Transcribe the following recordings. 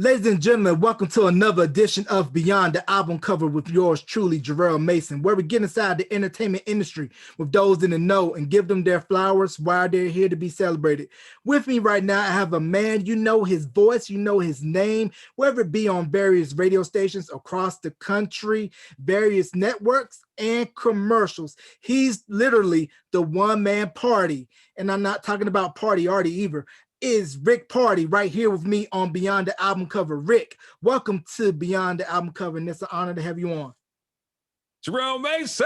Ladies and gentlemen, welcome to another edition of Beyond the Album Cover with yours truly, Jarrell Mason, where we get inside the entertainment industry with those in the know and give them their flowers while they're here to be celebrated. With me right now, I have a man, you know his voice, you know his name, whether it be on various radio stations across the country, various networks, and commercials. He's literally the one-man party, and I'm not talking about Party Artie either. Is Rick Party right here with me on Beyond the Album Cover. Rick, welcome to Beyond the Album Cover, and it's an honor to have you on. Jerome Mason!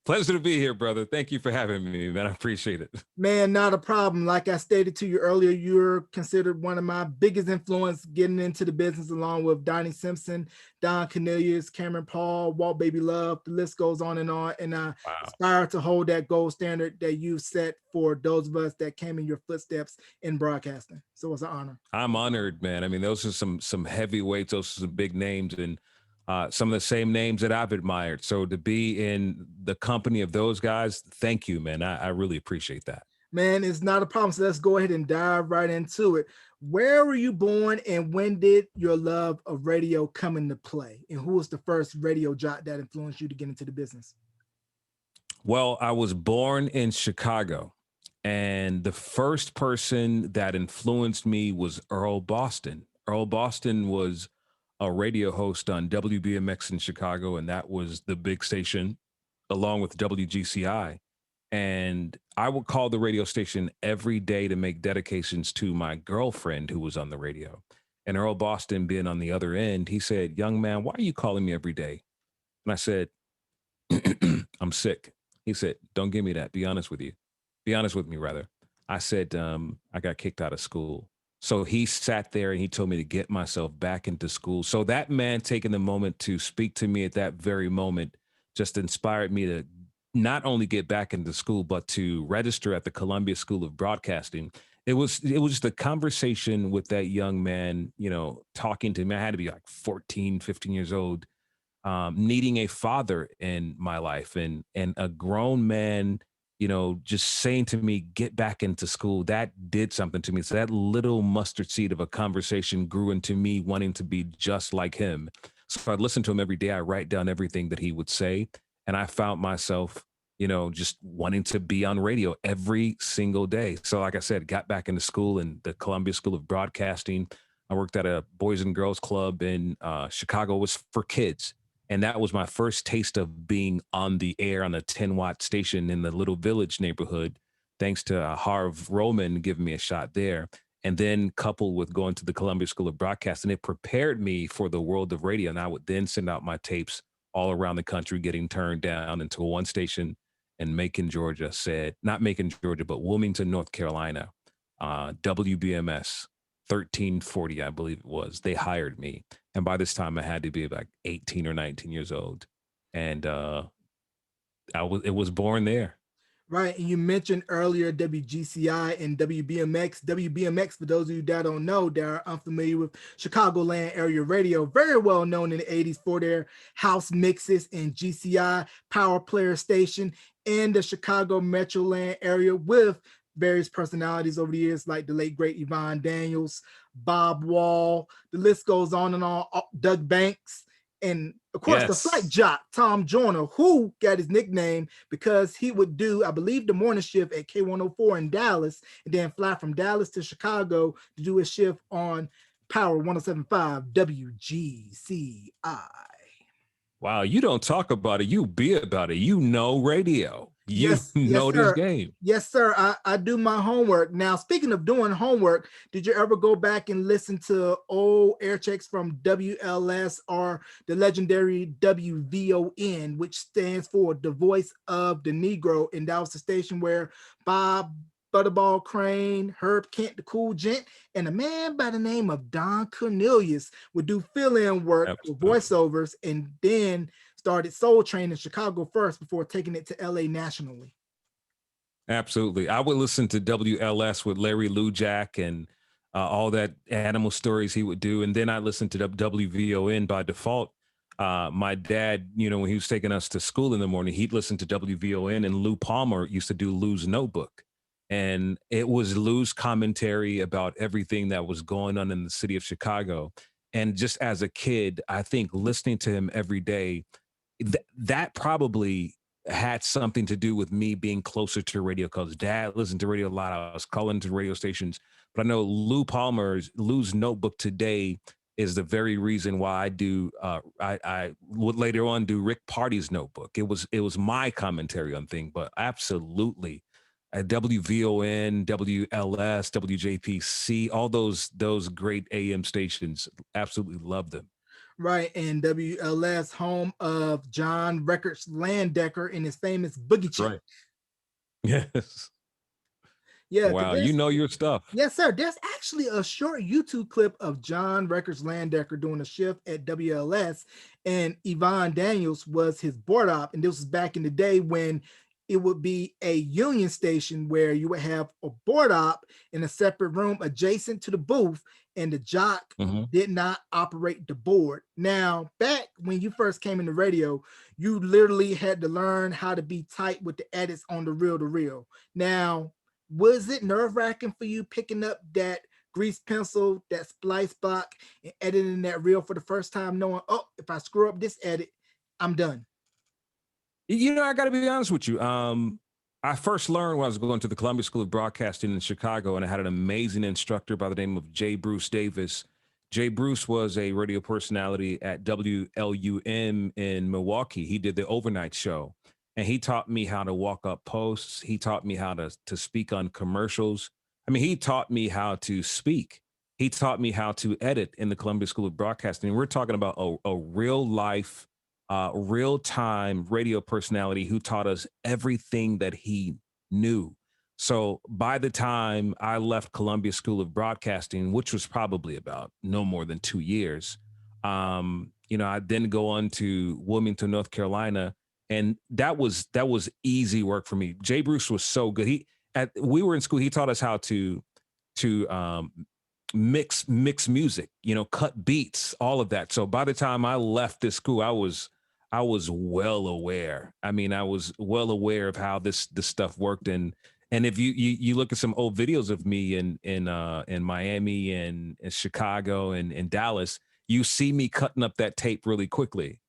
Pleasure to be here, brother. Thank you for having me, man. I appreciate it. Man, not a problem. Like I stated to you earlier, you're considered one of my biggest influence getting into the business, along with Donnie Simpson, Don Cornelius, Cameron Paul, Walt Baby Love. The list goes on. And I aspire to hold that gold standard that you set for those of us that came in your footsteps in broadcasting. So it's an honor. I'm honored, man. I mean, those are some heavyweights. Those are some big names, and some of the same names that I've admired. So to be in the company of those guys, thank you, man. I really appreciate that. Man, it's not a problem. So let's go ahead and dive right into it. Where were you born, and when did your love of radio come into play? And who was the first radio jock that influenced you to get into the business? Well, I was born in Chicago, and the first person that influenced me was Earl Boston. Earl Boston was a radio host on WBMX in Chicago, and that was the big station along with WGCI. And I would call the radio station every day to make dedications to my girlfriend who was on the radio. And Earl Boston, being on the other end, he said, "Young man, why are you calling me every day?" And I said, "I'm sick." He said, "Don't give me that. Be honest with you. Be honest with me, rather." I said, "I got kicked out of school." So he sat there and he told me to get myself back into school. So that man taking the moment to speak to me at that very moment just inspired me to not only get back into school, but to register at the Columbia School of Broadcasting. It was just a conversation with that young man, you know, talking to me. I had to be like 14, 15 years old, needing a father in my life, and a grown man, you know, just saying to me, get back into school. That did something to me. So that little mustard seed of a conversation grew into me wanting to be just like him. So I'd listen to him every day. I write down everything that he would say. And I found myself, you know, just wanting to be on radio every single day. So like I said, got back into school in the Columbia School of Broadcasting. I worked at a Boys and Girls Club in Chicago. It was for kids. And that was my first taste of being on the air on a 10-watt station in the Little Village neighborhood, thanks to Harv Roman giving me a shot there. And then coupled with going to the Columbia School of Broadcasting, it prepared me for the world of radio. And I would then send out my tapes all around the country, getting turned down until one station in Macon, Georgia said, not Macon, Georgia, but Wilmington, North Carolina, WBMS 1340, I believe it was. They hired me. And by this time I had to be like 18 or 19 years old. And it was born there. Right. And you mentioned earlier WGCI and WBMX. WBMX, for those of you that don't know, that are unfamiliar with Chicagoland area radio, very well known in the 80s for their house mixes, and GCI Power Player Station in the Chicago Metroland area with various personalities over the years, like the late great Yvonne Daniels, Bob Wall, the list goes on and on, Doug Banks, and of course, the flight jock, Tom Joyner, who got his nickname because he would do, I believe, the morning shift at K104 in Dallas, and then fly from Dallas to Chicago to do his shift on Power 107.5 WGCI. Wow, you don't talk about it, you be about it. You know radio. You know this game. Yes, sir. I do my homework. Now, speaking of doing homework, did you ever go back and listen to old air checks from WLS or the legendary WVON, which stands for the Voice of the Negro? And that was the station where Bob Butterball Crane, Herb Kent, the Cool Gent, and a man by the name of Don Cornelius would do fill-in work with voiceovers, and then started Soul Train in Chicago first before taking it to LA nationally. Absolutely. I would listen to WLS with Larry Lujak and all that animal stories he would do. And then I listened to WVON by default. My dad, you know, when he was taking us to school in the morning, he'd listen to WVON, and Lou Palmer used to do Lou's Notebook. and it was Lou's commentary about everything that was going on in the city of Chicago. And just as a kid, I think listening to him every day, that probably had something to do with me being closer to radio because dad listened to radio a lot. I was calling to radio stations, but I know Lou's notebook today is the very reason why I do I would later on do Rick Party's notebook. It was my commentary on thing, but absolutely WVON, WLS, WJPC, all those great AM stations, absolutely love them. Right, and WLS, home of John Records Landecker and his famous Boogie That's Check. right. Yes. Yeah, because Wow, you there's know your stuff. yes, sir. There's actually a short YouTube clip of John Records Landecker doing a shift at WLS, and Yvonne Daniels was his board op. And this was back in the day when it would be a union station where you would have a board op in a separate room adjacent to the booth, and the jock Mhm. did not operate the board. Now, back when you first came into radio, you literally had to learn how to be tight with the edits on the reel to reel. Now, was it nerve wracking for you picking up that grease pencil, that splice block, and editing that reel for the first time, knowing, oh, if I screw up this edit, I'm done? You know, I got to be honest with you. I first learned when I was going to the Columbia School of Broadcasting in Chicago, and I had an amazing instructor by the name of Jay Bruce Davis. Jay Bruce was a radio personality at WLUM in Milwaukee. He did the overnight show, and he taught me how to walk up posts. He taught me how to speak on commercials. I mean, he taught me how to speak. He taught me how to edit in the Columbia School of Broadcasting. We're talking about a real life real time radio personality who taught us everything that he knew. So by the time I left Columbia School of Broadcasting, which was probably about no more than 2 years, I then go on to Wilmington, North Carolina, and that was easy work for me. Jay Bruce was so good. We were in school. He taught us how to mix music, cut beats, all of that. So by the time I left this school, I was well aware. I mean, I was well aware of how this stuff worked. And if you look at some old videos of me in Miami and in Chicago and Dallas, you see me cutting up that tape really quickly.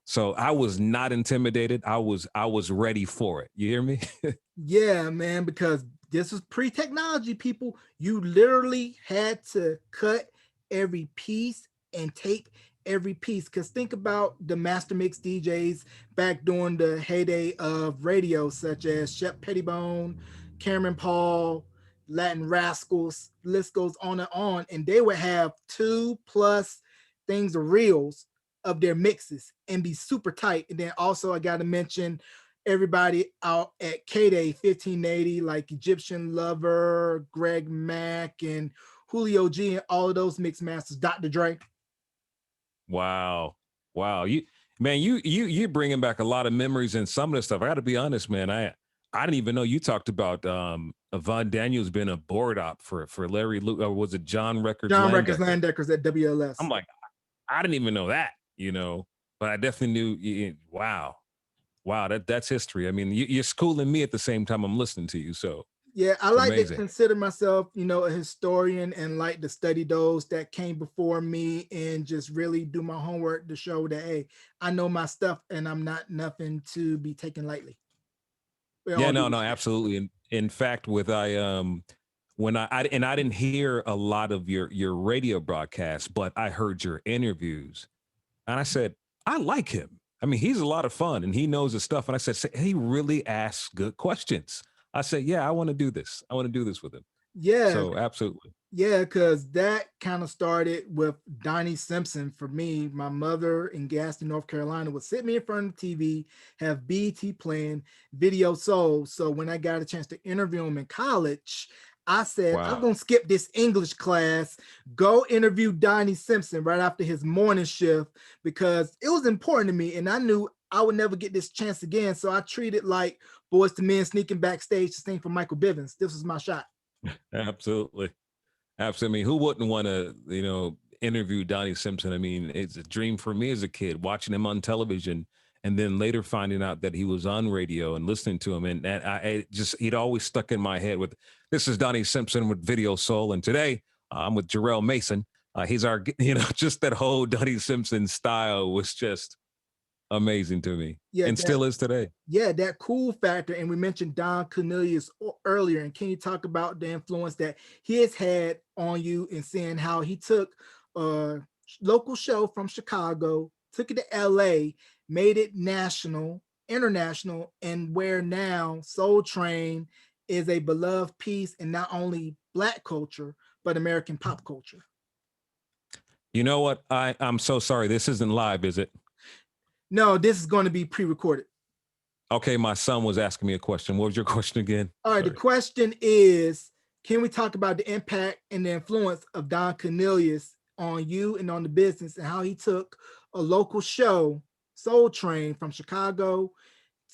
So I was not intimidated. I was ready for it. You hear me? Yeah, man, because this was pre-technology, people. You literally had to cut every piece and tape every piece. Because think about the master mix DJs back during the heyday of radio, such as Shep Pettibone, Cameron Paul, Latin Rascals, list goes on, and they would have 2+ things of reels of their mixes and be super tight. And then also I got to mention everybody out at K-Day 1580, like Egyptian Lover, Greg Mack, and Julio G, and all of those mix masters, Dr. Dre. Wow. Wow. You're bringing back a lot of memories and some of the stuff. I got to be honest, man. I didn't even know you talked about Von Daniels being a board op for Larry Luke, or was it John Records John Records Landecker? Landeckers at WLS. I'm like, I didn't even know that, but I definitely knew. Wow. Wow. That's history. I mean, you're schooling me at the same time I'm listening to you. So Yeah, I it's like to amazing. consider myself, a historian, and like to study those that came before me and just really do my homework to show that, hey, I know my stuff and I'm not nothing to be taken lightly. With Yeah, all due no, no, respect. absolutely. In fact, with when I didn't hear a lot of your radio broadcasts, but I heard your interviews, and I said I like him. I mean, he's a lot of fun, and he knows his stuff. And I said, he really asks good questions. I said, yeah, I want to do this. I want to do this with him. Yeah, So absolutely, yeah, because that kind of started with Donnie Simpson for me. My mother in Gaston, North Carolina would sit me in front of the TV, have BT playing Video Soul. So when I got a chance to interview him in college, I said, I'm wow. going to skip this English class, go interview Donnie Simpson right after his morning shift, because it was important to me. And I knew I would never get this chance again. So I treated like Boys to Men sneaking backstage to sing for Michael Bivins. This was my shot. Absolutely. Absolutely. I mean, who wouldn't want to, interview Donnie Simpson? I mean, it's a dream for me as a kid watching him on television. and then later finding out that he was on radio and listening to him, and he'd always stuck in my head with, "This is Donnie Simpson with Video Soul, and today I'm with Jarrell Mason. He's our," just that whole Donnie Simpson style was just amazing to me, Yeah, and still is today. yeah, that cool factor. And we mentioned Don Cornelius earlier. And can you talk about the influence that he has had on you and seeing how he took a local show from Chicago, took it to LA, made it national, international, and where now Soul Train is a beloved piece in not only Black culture, but American pop culture? You know what? I'm so sorry. This isn't live, is it? No, this is going to be pre-recorded. Okay, my son was asking me a question. What was your question again? All right, the question is, can we talk about the impact and the influence of Don Cornelius on you and on the business, and how he took a local show, Soul Train, from Chicago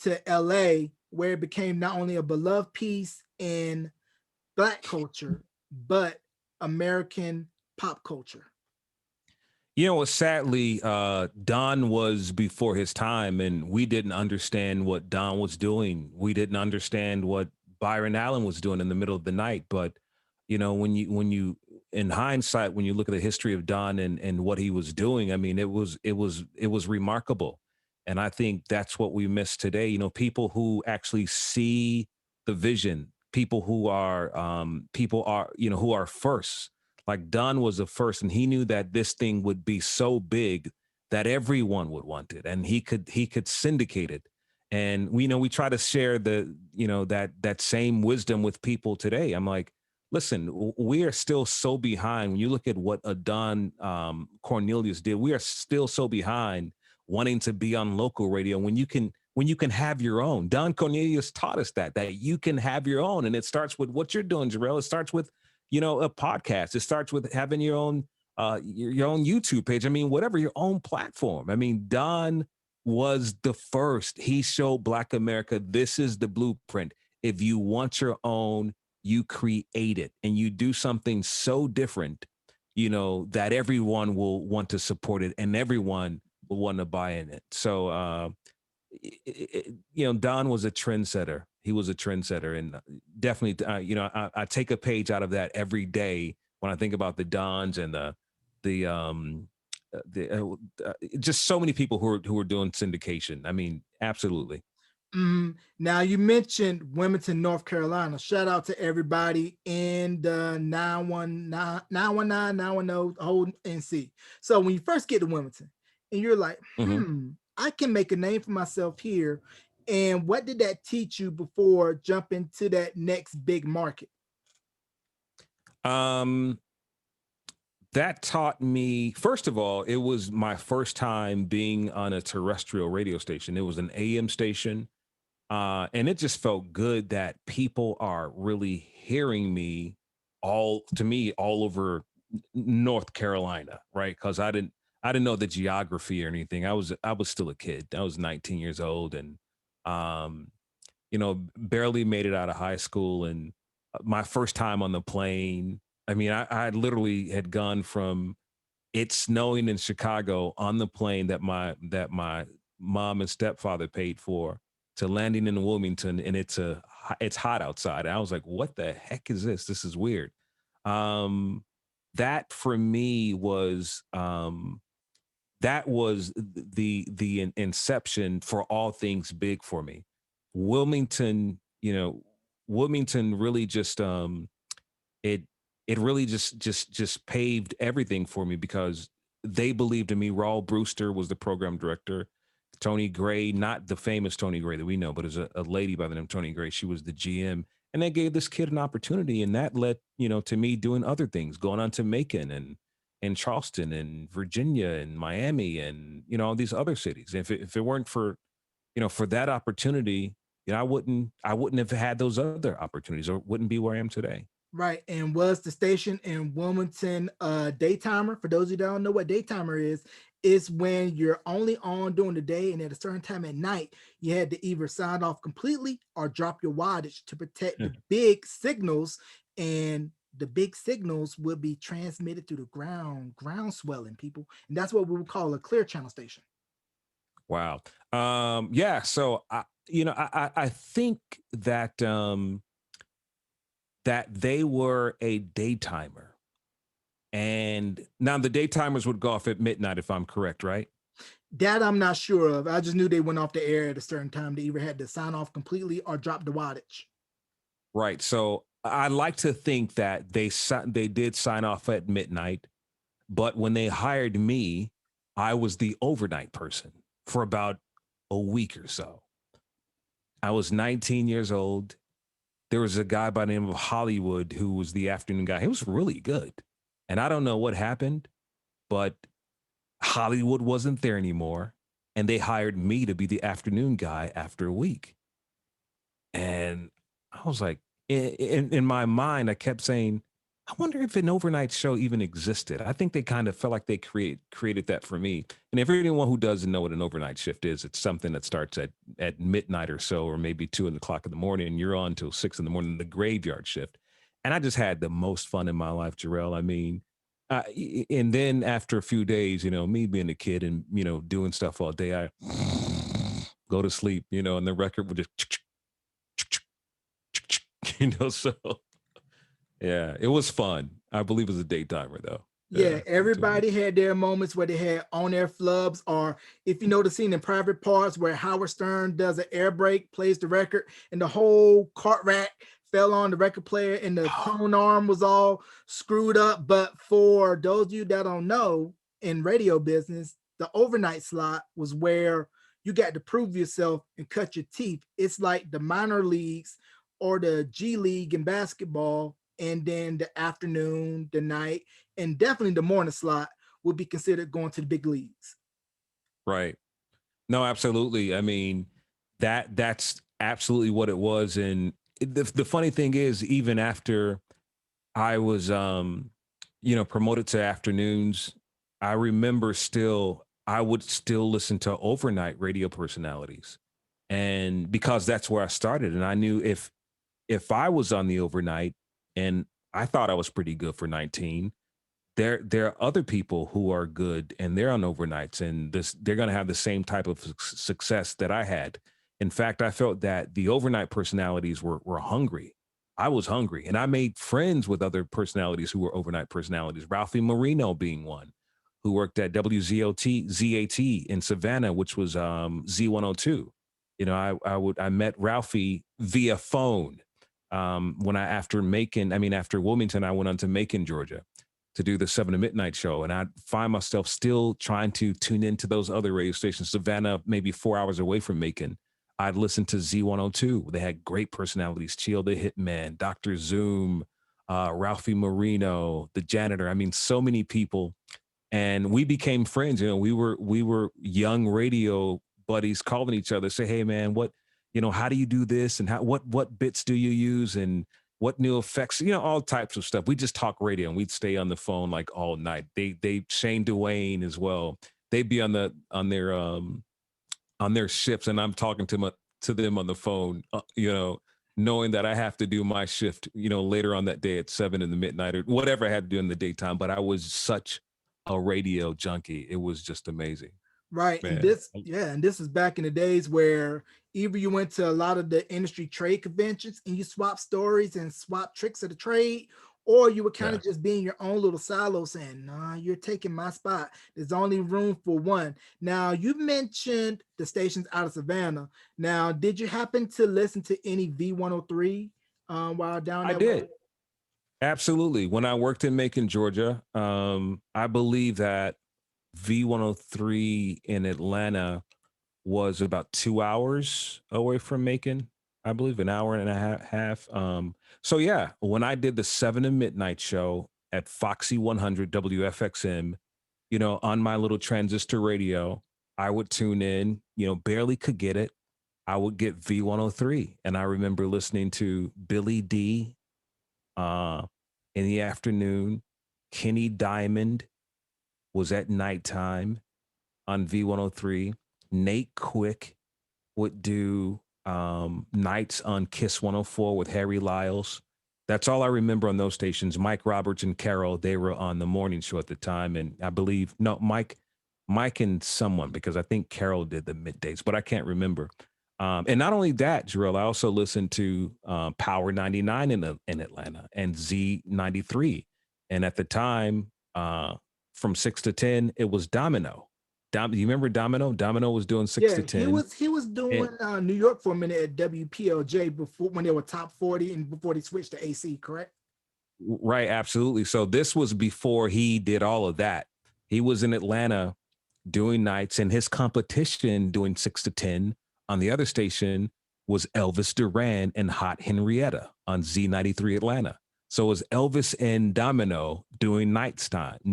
to LA, where it became not only a beloved piece in Black culture, but American pop culture? You know what? Sadly, Don was before his time, and we didn't understand what Don was doing. We didn't understand what Byron Allen was doing in the middle of the night. But when you in hindsight, when you look at the history of Don and what he was doing, I mean, it was remarkable. And I think that's what we miss today. People who actually see the vision, people are who are first, like Don was the first, and he knew that this thing would be so big that everyone would want it, and he could syndicate it. And we try to share that same wisdom with people today. I'm like, listen, we are still so behind. When you look at what a Don Cornelius did, we are still so behind wanting to be on local radio when you can have your own. Don Cornelius taught us that you can have your own, and it starts with what you're doing, Jarrell. It starts with a podcast. It starts with having your own your own YouTube page. I mean, whatever, your own platform. I mean, Don was the first. He showed Black America, this is the blueprint. If you want your own, you create it, and you do something so different, that everyone will want to support it, and everyone will want to buy in it. So Don was a trendsetter. He was a trendsetter, and definitely, I take a page out of that every day when I think about the Dons and just so many people who are doing syndication. I mean, absolutely. Now you mentioned Wilmington, North Carolina. Shout out to everybody in the 919, 919, 910 whole NC. So when you first get to Wilmington and you're like, hmm I can make a name for myself here. And what did that teach you before jumping to that next big market? Um, that taught me, first of all, it was my first time being on a terrestrial radio station. It was an AM station. And it just felt good that people are really hearing me, all over North Carolina, right? Because I didn't know the geography or anything. I was still a kid. I was 19 years old, and um, barely made it out of high school. And my first time on the plane, I mean, I literally had gone from it snowing in Chicago on the plane that my mom and stepfather paid for, to landing in Wilmington, and it's hot outside. And I was like, what the heck is this? This is weird. Um, that for me was the inception for all things big for me. Wilmington, Wilmington really just it it really just paved everything for me, because they believed in me. Raul Brewster was the program director. Tony Gray, not the famous Tony Gray that we know, but as a lady by the name of Tony Gray, she was the GM. And they gave this kid an opportunity, and that led, to me doing other things, going on to Macon and Charleston and Virginia and Miami and all these other cities. If it weren't for that opportunity, I wouldn't have had those other opportunities, or wouldn't be where I am today. Right. And was the station in Wilmington daytimer? For those of you that don't know what daytimer is when you're only on during the day, and at a certain time at night, you had to either sign off completely or drop your wattage to protect the big signals. And the big signals will be transmitted through the ground swelling, people. And that's what we would call a clear channel station. Wow. Yeah. So I think that that they were a daytimer, and now the daytimers would go off at midnight, if I'm correct, right? That I'm not sure of. I just knew they went off the air at a certain time. They either had to sign off completely or drop the wattage. Right. So I like to think that they did sign off at midnight, but when they hired me, I was the overnight person for about a week or so. I was 19 years old. There was a guy by the name of Hollywood who was the afternoon guy. He was really good. And I don't know what happened, but Hollywood wasn't there anymore. And they hired me to be the afternoon guy after a week. And I was like, in my mind, I kept saying, I wonder if an overnight show even existed. I think they kind of felt like they created that for me. And if anyone who doesn't know what an overnight shift is, it's something that starts at midnight or so, or maybe 2 o'clock in the morning, and you're on till 6 in the morning, the graveyard shift. And I just had the most fun in my life, Jarrell. I mean, and then after a few days, me being a kid and doing stuff all day, I go to sleep, and the record would just so yeah, it was fun. I believe it was a daytimer though. Yeah, Yeah, I'm doing everybody had their moments where they had on air flubs, or if you know the scene in Private Parts where Howard Stern does an air break, plays the record, and the whole cart rack fell on the record player and the it. tone arm was all screwed up. But for those of you that don't know, in radio business, the overnight slot was where you got to prove yourself and cut your teeth. It's like the minor leagues or the G League in basketball, and then the afternoon, the night, and definitely the morning slot would be considered going to the big leagues. Right. No, absolutely. I mean, that's absolutely what it was. And the funny thing is, even after I was promoted to afternoons, I remember still I would still listen to overnight radio personalities. And because that's where I started. And I knew if I was on the overnight and I thought I was pretty good for 19, there are other people who are good and they're on overnights and they're going to have the same type of success that I had. In fact, I felt that the overnight personalities were hungry. I was hungry and I made friends with other personalities who were overnight personalities, Ralphie Marino being one, who worked at WZOT in Savannah, which was Z102. I met Ralphie via phone. When after Wilmington, I went on to Macon, Georgia, to do the 7 to midnight show. And I find myself still trying to tune into those other radio stations. Savannah, maybe 4 hours away from Macon. I'd listen to Z102. They had great personalities. Chill the Hitman, Dr. Zoom, Ralphie Marino, the janitor. I mean, so many people. And we became friends. We were young radio buddies calling each other, say, hey man, how do you do this? And what bits do you use? And what new effects, all types of stuff. We just talk radio and we'd stay on the phone like all night. They Shane Dwayne as well. They'd be on their ships and I'm talking to them on the phone, knowing that I have to do my shift, later on that day at 7 in the midnight or whatever I had to do in the daytime. But I was such a radio junkie. It was just amazing, Right. And man. this is back in the days where either you went to a lot of the industry trade conventions and you swap stories and swap tricks of the trade, or you would kind Yeah, of just be in your own little silo saying, nah, you're taking my spot. There's only room for one. Now, you mentioned the stations out of Savannah. Now, did you happen to listen to any V103 while down I that way? did. Absolutely. When I worked in Macon, Georgia, I believe that V103 in Atlanta was about 2 hours away from Macon. I believe an hour and a half. So yeah, when I did the 7 to midnight show at Foxy 100 WFXM, on my little transistor radio, I would tune in, barely could get it. I would get V103. And I remember listening to Billy D uh, in the afternoon. Kenny Diamond was at nighttime on V103. Nate Quick would do nights on Kiss 104 with Harry Lyles. That's all I remember on those stations. Mike Roberts and Carol, they were on the morning show at the time. And I believe, no, Mike Mike and someone, because I think Carol did the middays, but I can't remember. And not only that, Jarrell, I also listened to Power 99 in Atlanta and Z93. And at the time, from 6 to 10, it was Domino. You remember Domino? Domino was doing 6 Yeah, to 10. he was doing New York for a minute at WPLJ before, when they were top 40 and before they switched to AC, correct? Right, absolutely. So this was before he did all of that. He was in Atlanta doing nights, and his competition doing 6 to 10 on the other station was Elvis Duran and Hot Henrietta on Z93 Atlanta. So it was Elvis and Domino doing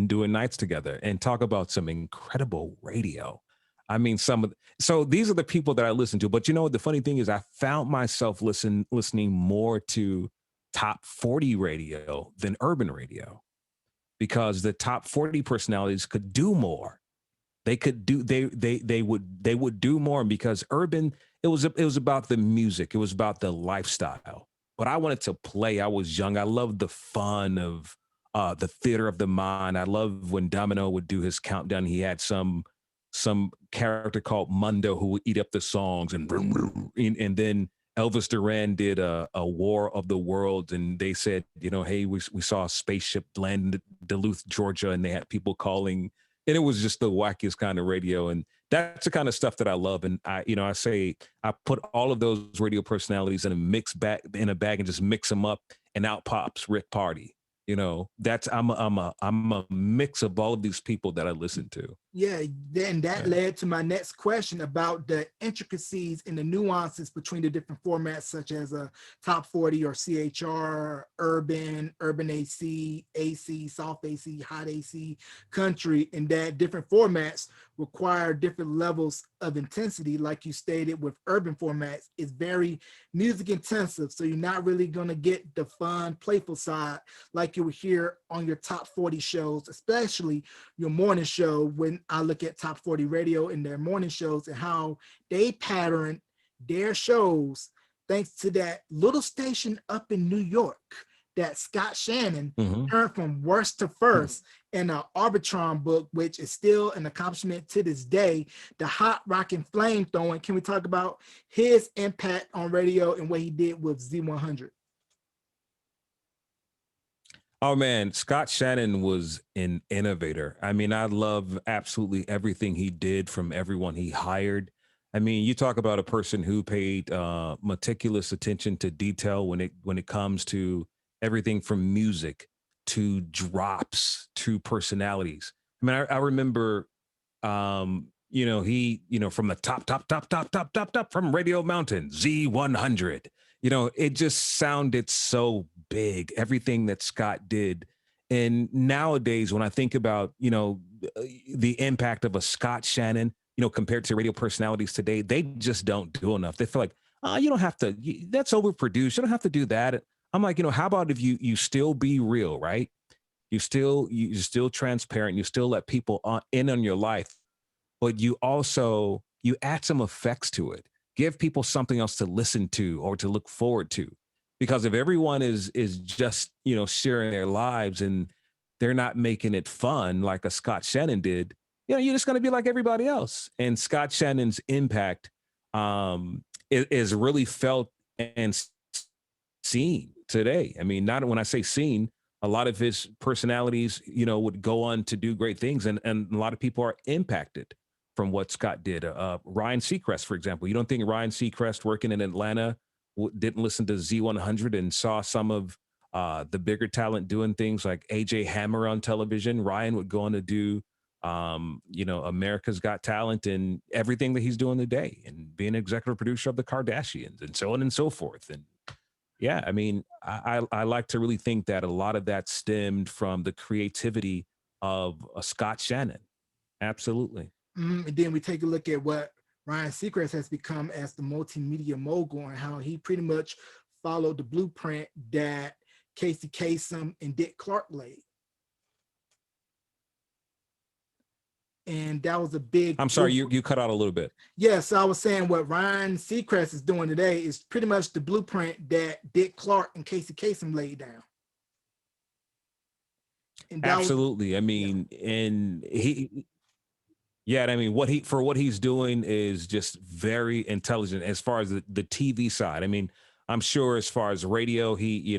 doing nights together, and talk about some incredible radio. I mean, so these are the people that I listen to. But you know what? The funny thing is, I found myself listening more to top 40 radio than urban radio, because the top 40 personalities could do more. They could do they would do more, because urban, it was about the music, it was about the lifestyle. But I wanted to play. I was young. I loved the fun of the theater of the mind. I loved when Domino would do his countdown. He had some character called Mundo who would eat up the songs, and then Elvis Duran did a War of the Worlds, and they said, hey, we saw a spaceship land in Duluth, Georgia, and they had people calling, and it was just the wackiest kind of radio. And that's the kind of stuff that I love. And I say I put all of those radio personalities in a bag and just mix them up, and out pops Rick Party. That's I'm a mix of all of these people that I listen to. Yeah, then that led to my next question about the intricacies and the nuances between the different formats, such as a top 40 or CHR, urban AC, AC, soft AC, hot AC, country, and that different formats require different levels of intensity. Like you stated, with urban formats, it's very music intensive. So you're not really going to get the fun, playful side like you would hear on your top 40 shows, especially your morning show. When I look at top 40 radio and their morning shows and how they pattern their shows, thanks to that little station up in New York that Scott Shannon turned from worst to first in an Arbitron book, which is still an accomplishment to this day. The hot rockin' flame throwing. Can we talk about his impact on radio and what he did with Z100? Oh man, Scott Shannon was an innovator. I mean, I love absolutely everything he did, from everyone he hired. I mean, you talk about a person who paid meticulous attention to detail when it comes to everything from music to drops to personalities. I mean, I remember, from the top from Radio Mountain, Z100. It just sounded so big, everything that Scott did. And nowadays, when I think about, the impact of a Scott Shannon, compared to radio personalities today, they just don't do enough. They feel like, oh, you don't have to, that's overproduced. You don't have to do that. I'm like, how about if you still be real, right? You're still transparent. You still let people in on your life, but you add some effects to it. Give people something else to listen to or to look forward to. Because if everyone is just, sharing their lives and they're not making it fun like a Scott Shannon did, you're just going to be like everybody else. And Scott Shannon's impact is really felt and seen today. I mean, not when I say seen, a lot of his personalities, would go on to do great things, and a lot of people are impacted from what Scott did. Ryan Seacrest, for example. You don't think Ryan Seacrest, working in Atlanta, didn't listen to Z100 and saw some of the bigger talent doing things like AJ Hammer on television? Ryan would go on to do, America's Got Talent and everything that he's doing today, and being executive producer of the Kardashians and so on and so forth. And yeah, I mean, I like to really think that a lot of that stemmed from the creativity of Scott Shannon. Absolutely. And then we take a look at what Ryan Seacrest has become as the multimedia mogul, and how he pretty much followed the blueprint that Casey Kasem and Dick Clark laid. And that was a big... I'm sorry, you cut out a little bit. Yes, I was saying what Ryan Seacrest is doing today is pretty much the blueprint that Dick Clark and Casey Kasem laid down. And absolutely. I mean, yeah. And Yeah, I mean, what he's doing is just very intelligent as far as the TV side. I mean, I'm sure as far as radio, he,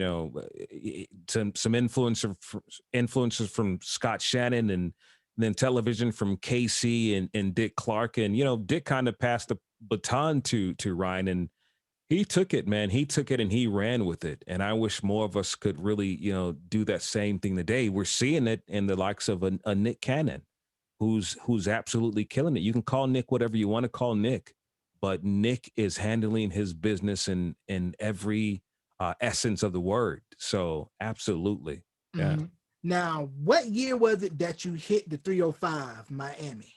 some influencers from Scott Shannon, and then television from KC and Dick Clark, and Dick kind of passed the baton to Ryan, and he took it, man. He took it and he ran with it. And I wish more of us could really, do that same thing today. We're seeing it in the likes of a Nick Cannon, who's absolutely killing it. You can call Nick whatever you want to call Nick, but Nick is handling his business in every essence of the word. So absolutely, yeah. Mhm. Now, what year was it that you hit the 305 Miami?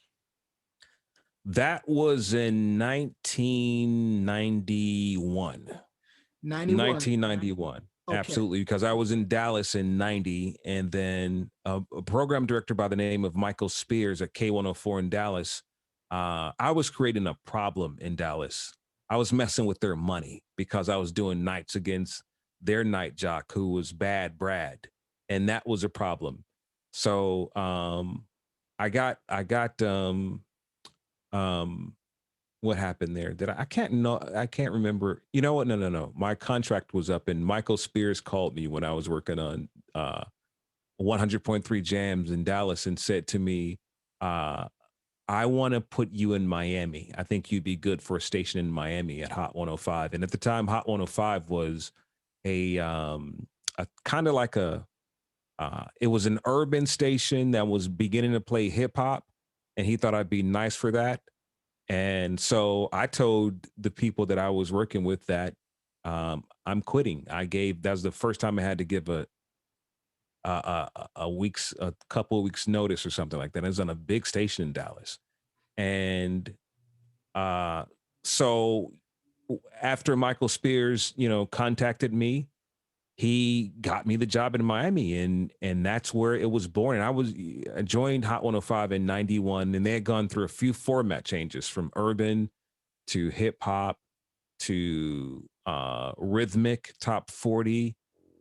That was in 1991. 91. 1991. Okay. Absolutely, because I was in Dallas in 90, and then a program director by the name of Michael Spears at K104 in Dallas. I was creating a problem in Dallas. I was messing with their money because I was doing nights against their night jock, who was Bad Brad, and that was a problem. So I got what happened there? Did I can't know, I can't remember. You know what? No, no, no. My contract was up, and Michael Spears called me when I was working on 100.3 Jams in Dallas and said to me, uh, I want to put you in Miami. I think you'd be good for a station in Miami at Hot 105. And at the time, Hot 105 was a kind of like it was an urban station that was beginning to play hip hop. And he thought I'd be nice for that. And so I told the people that I was working with that I'm quitting. That was the first time I had to give a couple of weeks notice or something like that. It was on a big station in Dallas. And uh, so after Michael Spears, contacted me, he got me the job in Miami, and that's where it was born. And I joined Hot 105 in 91, and they had gone through a few format changes from urban to hip hop to rhythmic top 40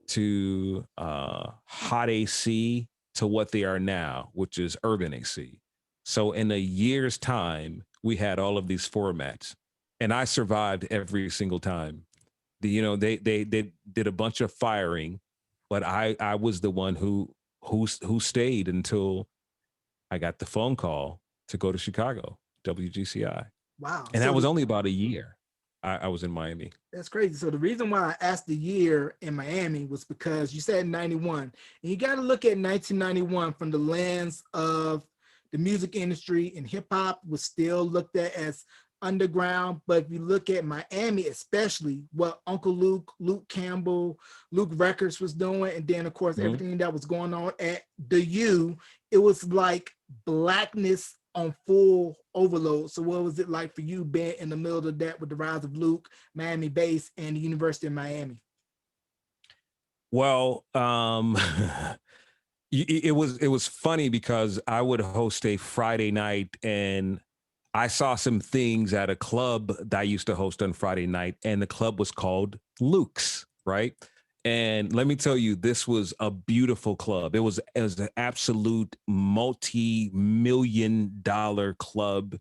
to hot AC to what they are now, which is urban AC. So in a year's time, we had all of these formats, and I survived every single time. They did a bunch of firing, but I was the one who stayed until I got the phone call to go to Chicago, WGCI. Wow. And that was only about a year. I was in Miami. That's crazy. So the reason why I asked the year in Miami was because you said 91, and you got to look at 1991 from the lens of the music industry, and hip hop was still looked at as underground. But if you look at Miami, especially what Uncle Luke Campbell, Luke Records was doing, and then of course everything that was going on at the U, it was like blackness on full overload. So what was it like for you being in the middle of that with the rise of Luke, Miami Bass, and the University of Miami? Well, it was funny because I would host a Friday night, and I saw some things at a club that I used to host on Friday night, and the club was called Luke's, right? And let me tell you, this was a beautiful club. It was an absolute multi-million-dollar club,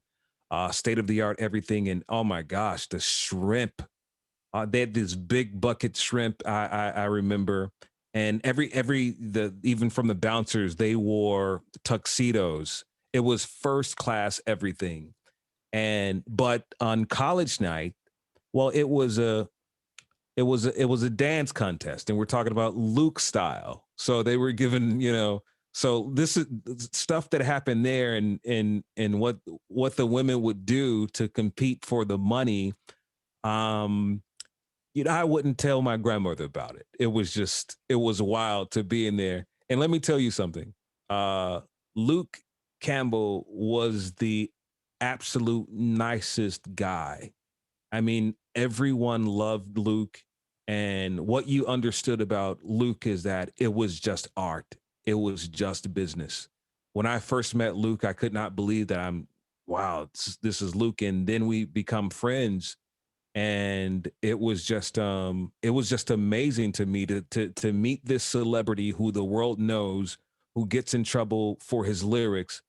state of the art, everything. And oh my gosh, the shrimp. They had this big bucket shrimp. I remember, and even from the bouncers, they wore tuxedos. It was first class everything. But on college night, well, it was a dance contest, and we're talking about Luke style. So they were given, so this is stuff that happened there, and what the women would do to compete for the money. Um, I wouldn't tell my grandmother about it. It was wild to be in there. And let me tell you something. Uh, Luke Campbell was the absolute nicest guy. I mean, everyone loved Luke. And what you understood about Luke is that it was just art, it was just business. When I first met Luke, I could not believe that wow, this is Luke. And then we become friends. And it was just amazing to me to meet this celebrity who the world knows, who gets in trouble for his lyrics,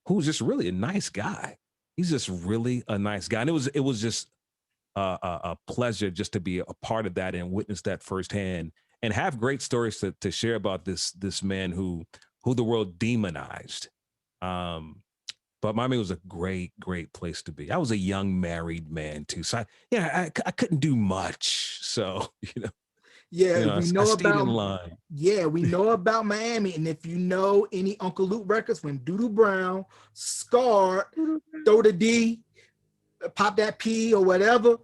who's just really a nice guy. He's just really a nice guy. And it was just a pleasure just to be a part of that and witness that firsthand and have great stories to share about this man who the world demonized. Um, but Miami was a great place to be. I was a young married man too, so I couldn't do much. So Yeah, I, we I know stayed in about line. yeah, we know about Miami. And if you know any Uncle Luke records, when Doodoo Brown, Scar, throw the D, pop that P or whatever,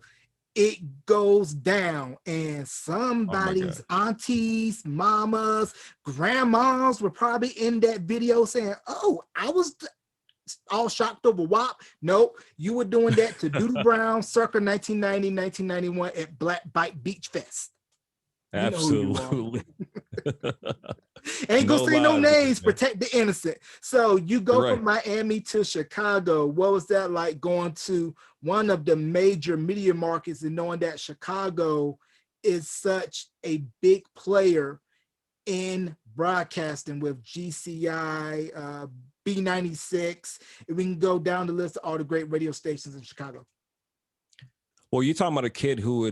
it goes down. And Oh my somebody's God. aunties, mamas, grandmas were probably in that video saying, "Oh, I was all shocked over WAP." Nope, you were doing that to Doodoo Brown circa 1990, 1991 at Black Bike Beach Fest. You know who you are. Absolutely. Ain't gonna No say no lies there, names, man. protect the innocent. So you go Right. from Miami to Chicago. What was that like going to one of the major media markets and knowing that Chicago is such a big player in broadcasting with GCI, B96? And we can go down the list of all the great radio stations in Chicago. Well, you're talking about a kid who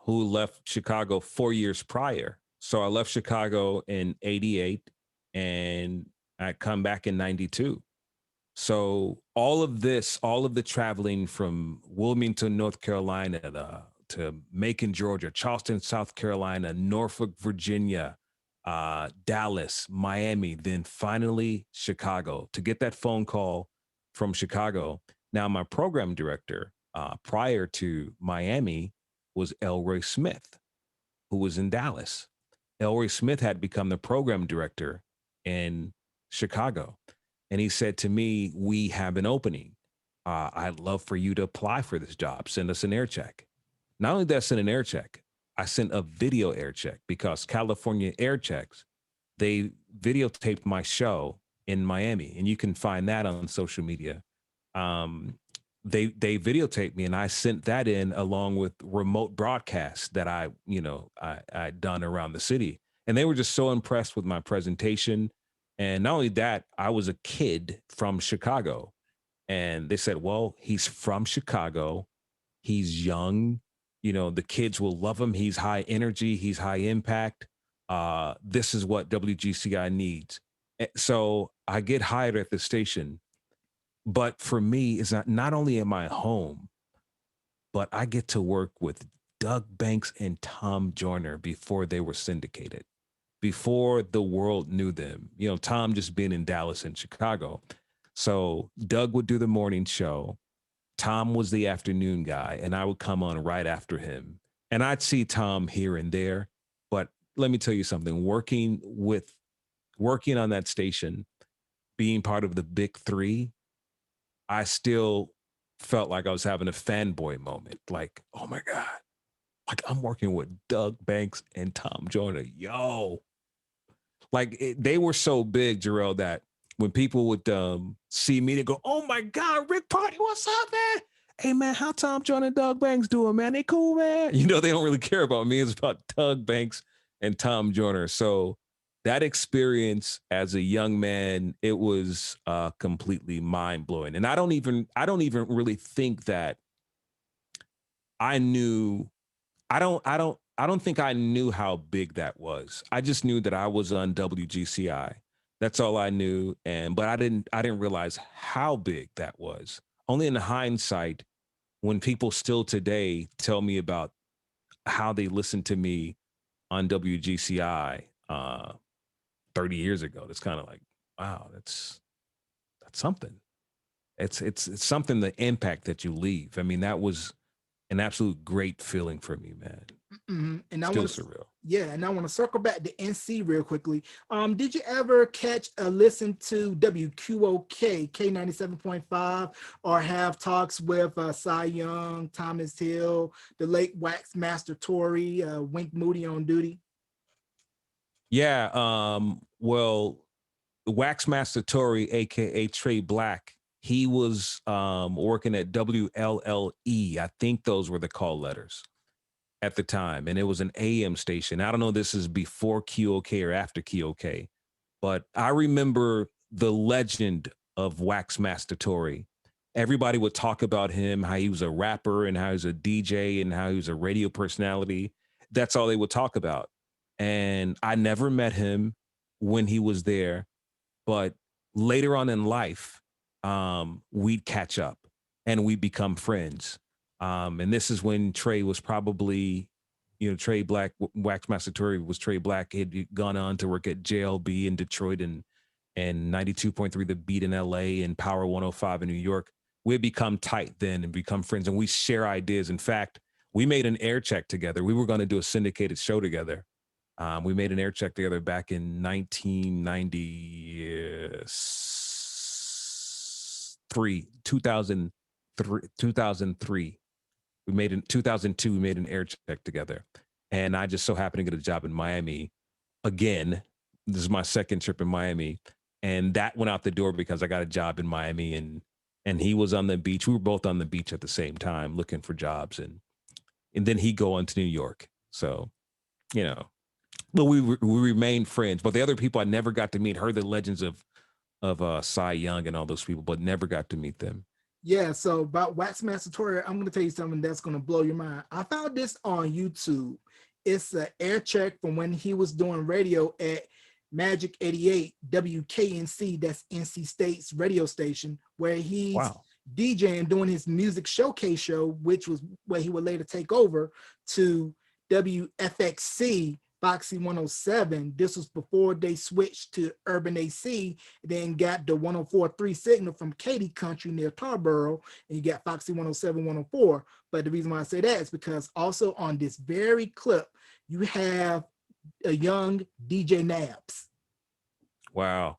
left Chicago 4 years prior. So I left Chicago in '88, and I come back in '92. So all of this, all of the traveling from Wilmington, North Carolina, to Macon, Georgia, Charleston, South Carolina, Norfolk, Virginia, Dallas, Miami, then finally Chicago, to get that phone call from Chicago. Now, my program director prior to Miami was Elroy Smith, who was in Dallas. Elroy Smith had become the program director in Chicago. And he said to me, "We have an opening. I'd love for you to apply for this job. Send us an air check." Not only did I send an air check, I sent a video air check because California air checks, they videotaped my show in Miami. And you can find that on social media. Um, they videotaped me and I sent that in along with remote broadcasts that I'd done around the city. And they were just so impressed with my presentation. And not only that, I was a kid from Chicago. And they said, "Well, he's from Chicago. He's young. The kids will love him. He's high energy. He's high impact. This is what WGCI needs." So I get hired at the station. But for me, it's not only am I home, but I get to work with Doug Banks and Tom Joyner before they were syndicated, before the world knew them. Tom just being in Dallas and Chicago. So Doug would do the morning show. Tom was the afternoon guy, and I would come on right after him. And I'd see Tom here and there. But let me tell you something, working on that station, being part of the big three, I still felt like I was having a fanboy moment. Like, oh my God, like I'm working with Doug Banks and Tom Joyner. Yo, like they were so big, Jarrell, that when people would see me, they go, "Oh my God, Rick Party, what's up, man? Hey man, how Tom Joyner and Doug Banks doing, man? They cool, man." They don't really care about me. It's about Doug Banks and Tom Joyner. So that experience as a young man, it was completely mind blowing. And I don't even really think that I knew I don't think I knew how big that was. I just knew that I was on WGCI. That's all I knew. But I didn't realize how big that was. Only in hindsight, when people still today tell me about how they listened to me on WGCI 30 years ago, that's kind of like, wow, that's something. It's something, the impact that you leave. I mean, that was an absolute great feeling for me, man. And I Still want to, surreal. yeah, and I want to circle back to NC real quickly. Did you ever catch a listen to WQOK K97.5 or have talks with Cy Young, Thomas Hill, the late Wax Master Tory, Wink Moody on duty? Yeah. Well, Waxmaster Tory, aka Trey Black, he was working at WLLE. I think those were the call letters at the time. And it was an AM station. I don't know if this is before QOK or after QOK, but I remember the legend of Wax Master Tory. Everybody would talk about him, how he was a rapper and how he was a DJ and how he was a radio personality. That's all they would talk about. And I never met him when he was there, but later on in life, we'd catch up and we'd become friends. And this is when Trey was probably, Trey Black, Wax Master Tory was Trey Black. He'd gone on to work at JLB in Detroit and 92.3 The Beat in LA and Power 105 in New York. We had become tight then and become friends, and we share ideas. In fact, we made an air check together. We were going to do a syndicated show together. We made an air check together back in 2003. We made in 2002, we made an air check together. And I just so happened to get a job in Miami again. This is my second trip in Miami. And that went out the door because I got a job in Miami and he was on the beach. We were both on the beach at the same time looking for jobs. And then he'd go on to New York. So, but we remained friends. But the other people I never got to meet, heard the legends of Cy Young and all those people, but never got to meet them. Yeah, so about Wax Master Tory, I'm going to tell you something that's going to blow your mind. I found this on YouTube. It's an air check from when he was doing radio at Magic 88 WKNC, that's NC State's radio station, where he's DJing, doing his music showcase show, which was where he would later take over to WFXC Foxy 107. This was before they switched to Urban AC, then got the 104.3 signal from Katy Country near Tarboro, and you got Foxy 107, 104. But the reason why I say that is because also on this very clip, you have a young DJ Nabs. Wow.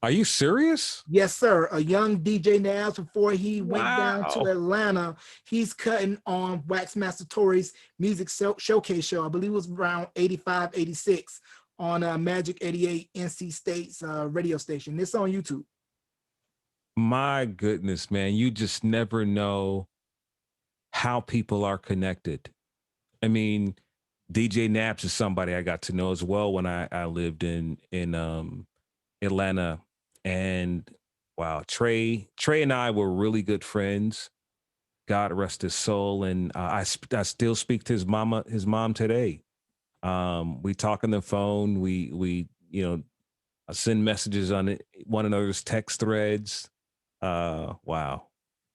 Are you serious? Yes, sir. A young DJ Nabs, before he went down to Atlanta, he's cutting on Wax Master Tory's music showcase show. I believe it was around 85, 86 on Magic 88 NC State's radio station. It's on YouTube. My goodness, man. You just never know how people are connected. I mean, DJ Nabs is somebody I got to know as well when I lived in Atlanta. And wow, Trey and I were really good friends. God rest his soul. And I still speak to his mom today. We talk on the phone. We send messages on one another's text threads. Wow.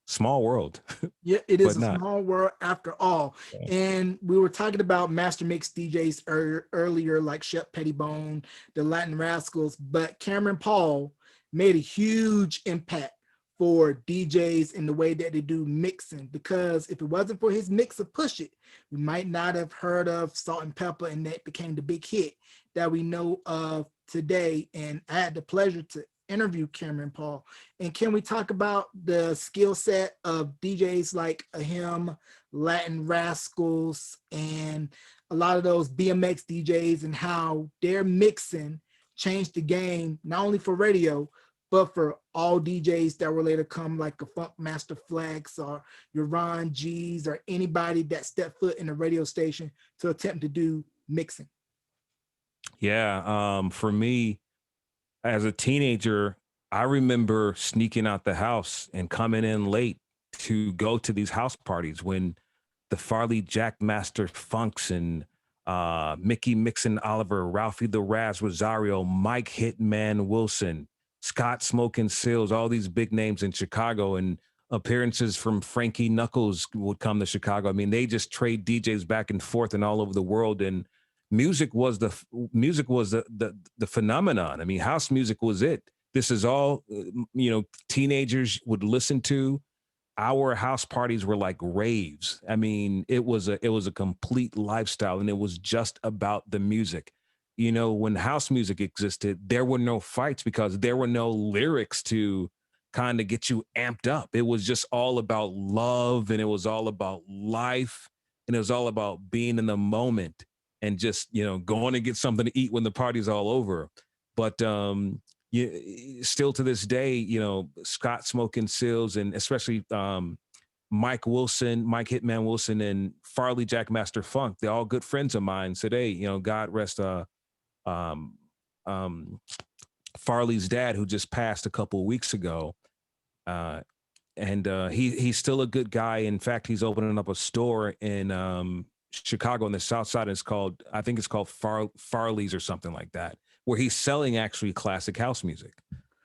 Small world. Yeah, it is a small world after all. Yeah. And we were talking about master mix DJs earlier, like Shep Pettibone, the Latin Rascals, but Cameron Paul made a huge impact for DJs in the way that they do mixing, because if it wasn't for his mix of Push It, we might not have heard of Salt and Pepper, and that became the big hit that we know of today. And I had the pleasure to interview Cameron Paul. And can we talk about the skill set of DJs like him, Latin Rascals, and a lot of those BMX DJs, and how their mixing changed the game, not only for radio, but for all DJs that were later come, like a Funk Master Flex or your Ron G's or anybody that stepped foot in a radio station to attempt to do mixing? Yeah, for me, as a teenager, I remember sneaking out the house and coming in late to go to these house parties when the Farley Jackmaster Funks and Mickey Mixon Oliver, Ralphie the Raz Rosario, Mike Hitman Wilson, Scott Smokin' Sills, all these big names in Chicago, and appearances from Frankie Knuckles would come to Chicago. I mean, they just trade DJs back and forth and all over the world. And music was the phenomenon. I mean, house music was it. This is all, teenagers would listen to. Our house parties were like raves. I mean, it was a complete lifestyle, and it was just about the music. When house music existed, there were no fights because there were no lyrics to kind of get you amped up. It was just all about love, and it was all about life, and it was all about being in the moment and just, going to get something to eat when the party's all over. But still to this day, Scott Smokin' Sills, and especially Mike Hitman Wilson, and Farley Jackmaster Funk, they're all good friends of mine today. God rest Farley's dad, who just passed a couple of weeks ago. And he's still a good guy. In fact, he's opening up a store in Chicago on the South Side. It's called, I think it's called Farley's or something like that, where he's selling actually classic house music.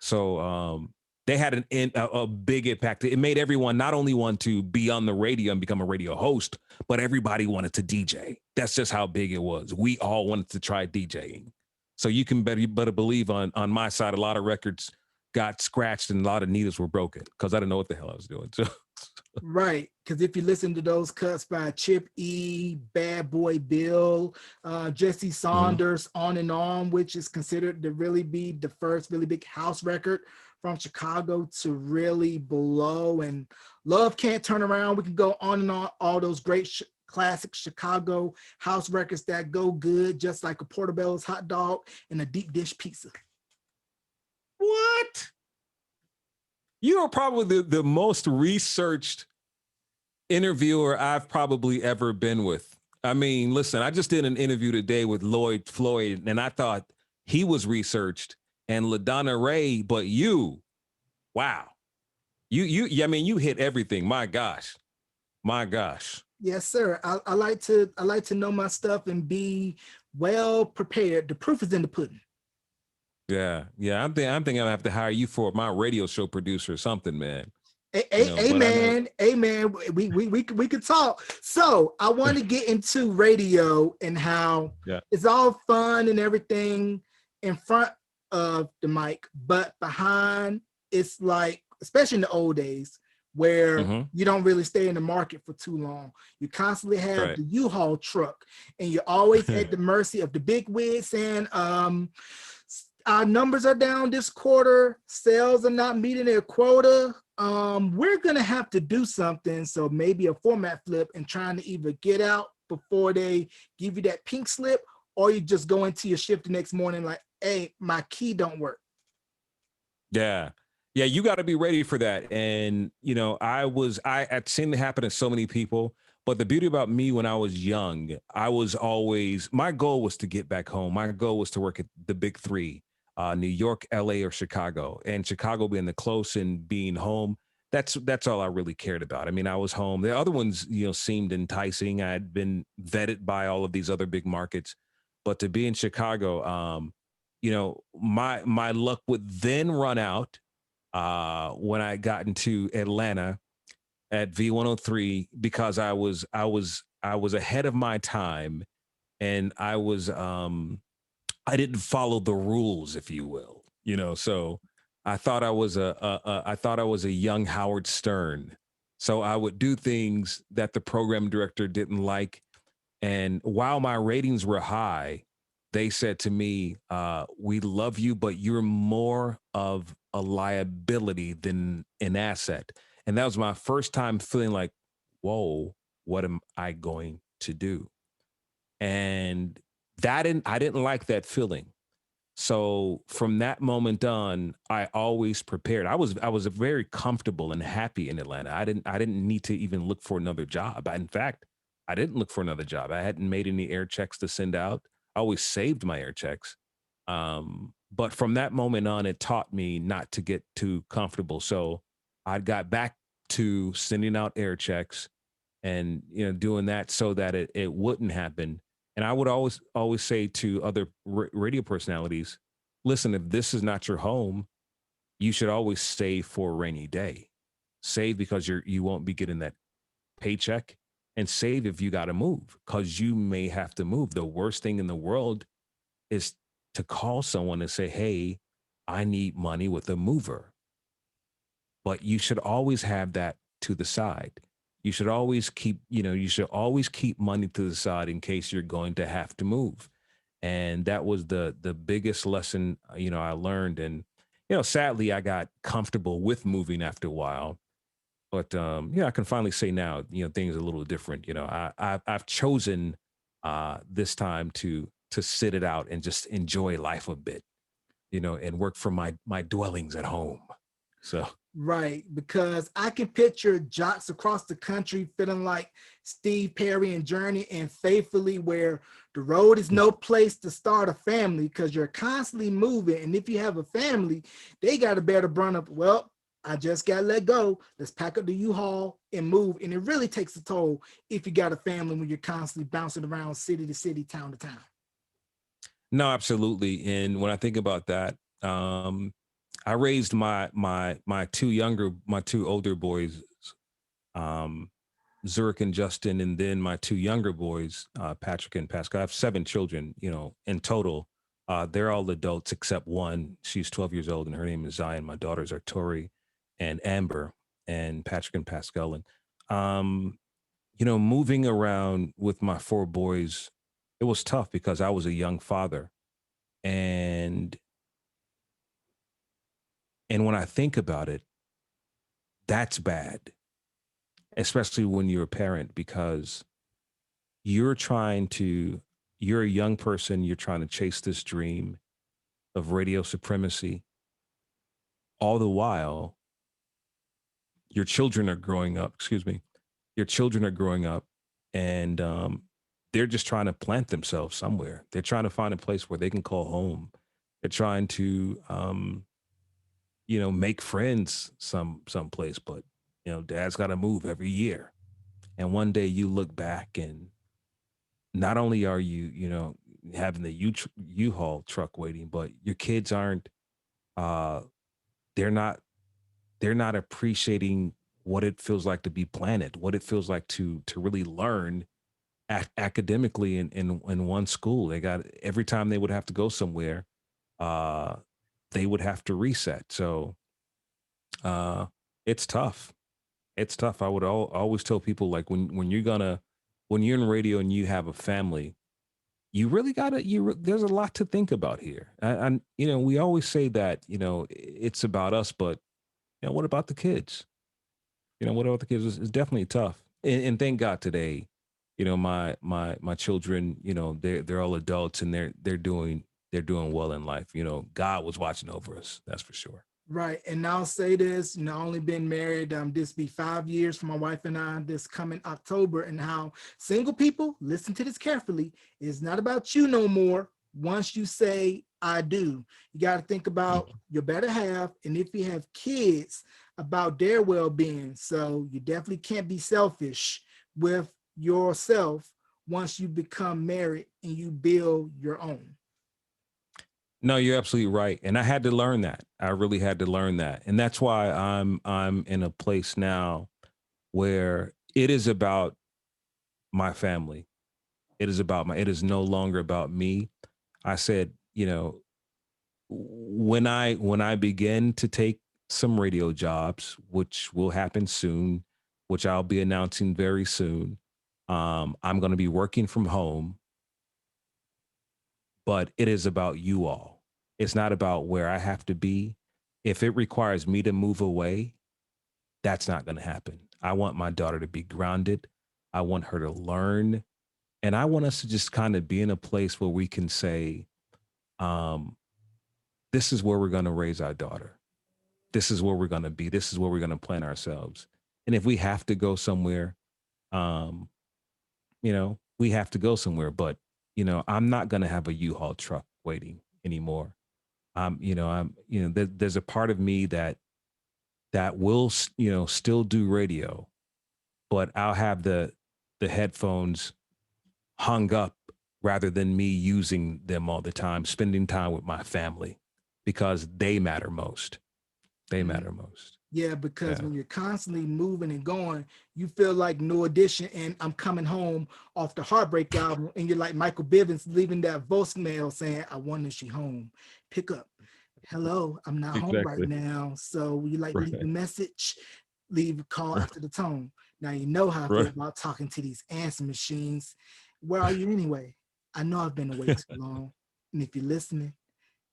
So they had a big impact. It made everyone not only want to be on the radio and become a radio host, but everybody wanted to DJ. That's just how big it was. We all wanted to try DJing. So you can better believe on my side, a lot of records got scratched and a lot of needles were broken because I didn't know what the hell I was doing. So. Right, because if you listen to those cuts by Chip E, Bad Boy Bill, Jesse Saunders, On and On, which is considered to really be the first really big house record from Chicago to really blow, and Love Can't Turn Around. We can go on and on, all those great classic Chicago house records that go good, just like a Portobello's hot dog and a deep dish pizza. What? You are probably the most researched interviewer I've probably ever been with. I mean, listen, I just did an interview today with Lloyd Floyd, and I thought he was researched, and LaDonna Ray, but you, wow. I mean, you hit everything. My gosh. Yes, sir. I like to know my stuff and be well prepared. The proof is in the pudding. Yeah. I'm thinking I'm gonna have to hire you for my radio show producer or something, man. Amen. We could talk. So I want to get into radio and how it's all fun and everything in front of the mic, but behind it's like, especially in the old days, where you don't really stay in the market for too long. You constantly have the U-Haul truck, and you're always at the mercy of the big wig saying, our numbers are down this quarter, sales are not meeting their quota. We're gonna have to do something. So maybe a format flip and trying to either get out before they give you that pink slip, or you just go into your shift the next morning like, hey, my key don't work. Yeah, you got to be ready for that. And you know, I'd seen it happen to so many people. But the beauty about me when I was young, my goal was to get back home. My goal was to work at the big three. New York, LA, or Chicago, and Chicago being the close and being home. That's all I really cared about. I mean, I was home. The other ones, seemed enticing. I'd been vetted by all of these other big markets, but to be in Chicago, my luck would then run out when I got into Atlanta at V103 because I was ahead of my time, and I didn't follow the rules, if you will, so I thought I was a young Howard Stern. So I would do things that the program director didn't like. And while my ratings were high, they said to me, we love you, but you're more of a liability than an asset. And that was my first time feeling like, whoa, what am I going to do? And I didn't like that feeling. So from that moment on, I always prepared. I was very comfortable and happy in Atlanta. I didn't need to even look for another job. In fact, I didn't look for another job. I hadn't made any air checks to send out. I always saved my air checks. But from that moment on, it taught me not to get too comfortable. So I got back to sending out air checks and doing that so that it wouldn't happen. And I would always say to other radio personalities, listen, if this is not your home, you should always save for a rainy day. Save because you won't be getting that paycheck, and save if you got to move, because you may have to move. The worst thing in the world is to call someone and say, hey, I need money with a mover. But you should always have that to the side. You should always keep money to the side in case you're going to have to move. And that was the biggest lesson, I learned. And, sadly, I got comfortable with moving after a while. But, I can finally say now, things are a little different. I've chosen this time to sit it out and just enjoy life a bit, and work from my dwellings at home. So Right, because I can picture jocks across the country feeling like Steve Perry and Journey and Faithfully, where the road is no place to start a family because you're constantly moving. And if you have a family, they got to bear the brunt of, well, I just got to let go. Let's pack up the U-Haul and move. And it really takes a toll if you got a family when you're constantly bouncing around city to city, town to town. no, absolutely. And when I think about that, I raised my two older boys, um, Zurich and Justin, and then my two younger boys, Patrick and Pascal. I have 7 children, in total. They're all adults except one. She's 12 years old, and her name is Zion. My daughters are Tori and Amber, and Patrick and Pascal. And moving around with my 4 boys, it was tough because I was a young father, and when I think about it, that's bad, especially when you're a parent, because you're trying to, you're a young person, you're trying to chase this dream of radio supremacy. All the while, your children are growing up, excuse me, your children are growing up, and they're just trying to plant themselves somewhere. They're trying to find a place where they can call home. They're trying to, make friends someplace, but, dad's got to move every year. And one day you look back and not only are you, having the U-Haul truck waiting, but your kids aren't, uh, they're not, they're not appreciating what it feels like to be planted, what it feels like to really learn academically in one school. They got, every time they would have to go somewhere, uh, they would have to reset. So uh, it's tough. It's tough. I would always tell people, like, when you're in radio and you have a family, you really gotta, there's a lot to think about here. And we always say that, it's about us, but what about the kids? What about the kids? It's definitely tough. And thank God today, my children, they're all adults, and they're doing well in life. God was watching over us. That's for sure. Right. And I'll say this, only been married, this be 5 years for my wife and I this coming October, and how single people, listen to this carefully, it's not about you no more. Once you say, I do, you got to think about your better half. And if you have kids, about their well-being. So you definitely can't be selfish with yourself once you become married and you build your own. No, you're absolutely right. And I had to learn that. I really had to learn that. And that's why I'm in a place now where it is about my family. It is no longer about me. I said, when I begin to take some radio jobs, which will happen soon, which I'll be announcing very soon, I'm going to be working from home, but it is about you all. It's not about where I have to be. If it requires me to move away, that's not going to happen. I want my daughter to be grounded. I want her to learn. And I want us to just kind of be in a place where we can say, um, this is where we're going to raise our daughter. This is where we're going to be. This is where we're going to plant ourselves. And if we have to go somewhere, um, we have to go somewhere. But, I'm not going to have a U-Haul truck waiting anymore. There's a part of me that will, still do radio, but I'll have the headphones hung up rather than me using them all the time, spending time with my family, because they matter most. They matter most. Yeah, because Yeah. when you're constantly moving and going, you feel like New Edition and I'm Coming Home off the Heartbreak album, and you're like Michael Bivins leaving that voicemail saying, I wonder if she home. Pick up. Hello, I'm not home right Exactly. now. So you like leave Right. a message, leave a call after the tone. Now you know how I feel Right. about talking to these answer machines. Where are you anyway? I know I've been away too long. And if you're listening,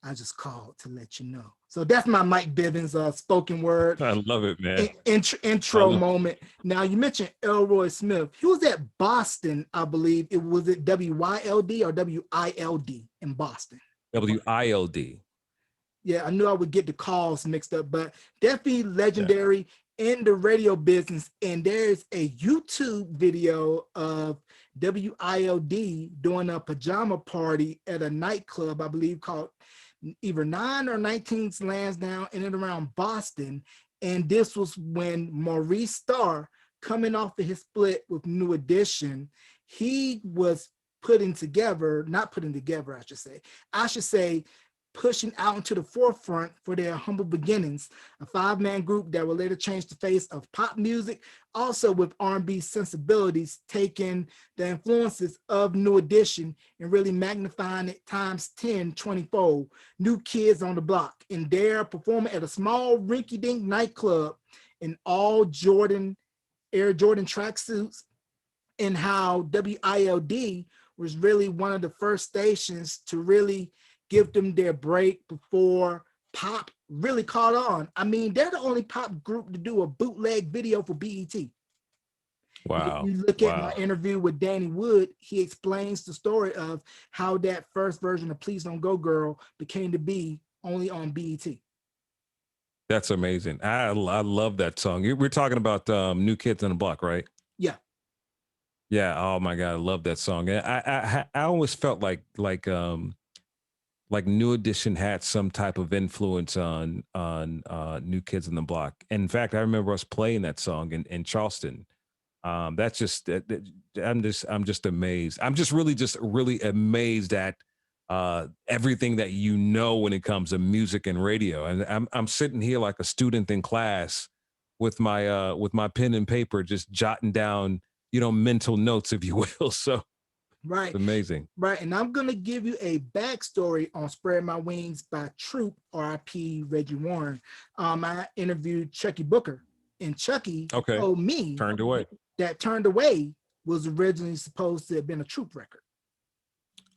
I just called to let you know. So that's my Mike Bivins spoken word I love it, man. intro moment. Now you mentioned Elroy Smith. He was at Boston, I believe. It was it WYLD or WILD in Boston. WILD. Yeah, I knew I would get the calls mixed up, but definitely Yeah. legendary in the radio business. And there's a YouTube video of WILD doing a pajama party at a nightclub, I believe called either 9 or 19 Lansdowne in and around Boston. And this was when Maurice Starr, coming off of his split with New Edition, he was not putting together, I should say, pushing out into the forefront for their humble beginnings, a five-man group that will later change the face of pop music, also with R&B sensibilities, taking the influences of New Edition and really magnifying it times 10, 20-fold. New Kids on the Block, and they're performing at a small rinky-dink nightclub in all Air Jordan tracksuits, and how WILD was really one of the first stations to really give them their break before pop really caught on. I mean, they're the only pop group to do a bootleg video for BET. Wow. You look at my Wow. interview with Danny Wood, he explains the story of how that first version of Please Don't Go Girl became to be only on BET. That's amazing. I love that song. We're talking about New Kids on the Block, right? Yeah. Yeah. Oh my God, I love that song. I always felt like New Edition had some type of influence on New Kids on the Block. In fact, I remember us playing that song in Charleston. That's just I'm just amazed. I'm just really amazed at everything that you know when it comes to music and radio. And I'm sitting here like a student in class with my pen and paper, just jotting down, mental notes, if you will. So it's Right. amazing. Right. And I'm going to give you a backstory on Spread My Wings by Troop, RIP Reggie Warren. I interviewed Chucky Booker, and Chucky Okay. told me Turned away. that Turned Away was originally supposed to have been a Troop record.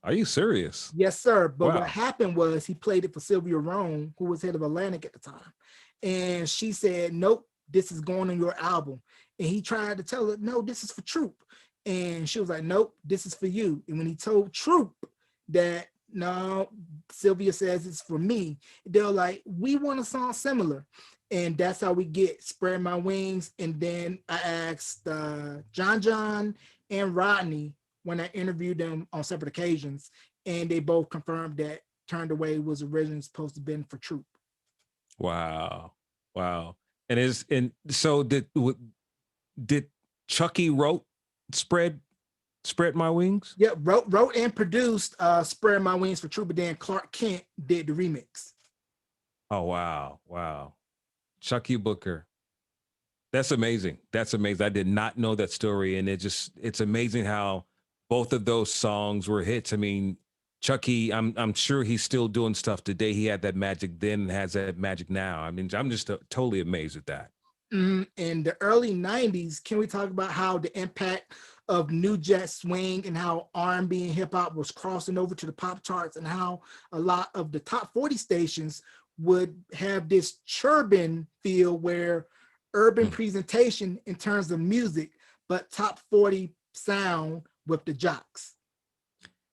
Are you serious? Yes, sir. But what Wow. happened was he played it for Sylvia Rome, who was head of Atlantic at the time. And she said, nope, this is going on your album. And he tried to tell her, no, this is for Troop. And she was like, nope, this is for you. And when he told Troop that, no, Sylvia says it's for me, they're like, we want a song similar. And that's how we get Spread My Wings. And then I asked John and Rodney when I interviewed them on separate occasions, and they both confirmed that Turned Away was originally supposed to have been for Troop. Wow. Wow. And so did Chucky spread my wings? Yeah, wrote and produced Spread My Wings for Troop, but then Clark Kent did the remix. Oh wow. Wow. Chucky Booker. That's amazing. That's amazing. I did not know that story. And it's amazing how both of those songs were hits. I mean, Chucky, I'm sure he's still doing stuff today. He had that magic then and has that magic now. I mean, I'm just totally amazed at that. In the early 90s, can we talk about how the impact of New Jack Swing and how R&B and hip hop was crossing over to the pop charts, and how a lot of the top 40 stations would have this churban feel where urban presentation in terms of music, but top 40 sound with the jocks?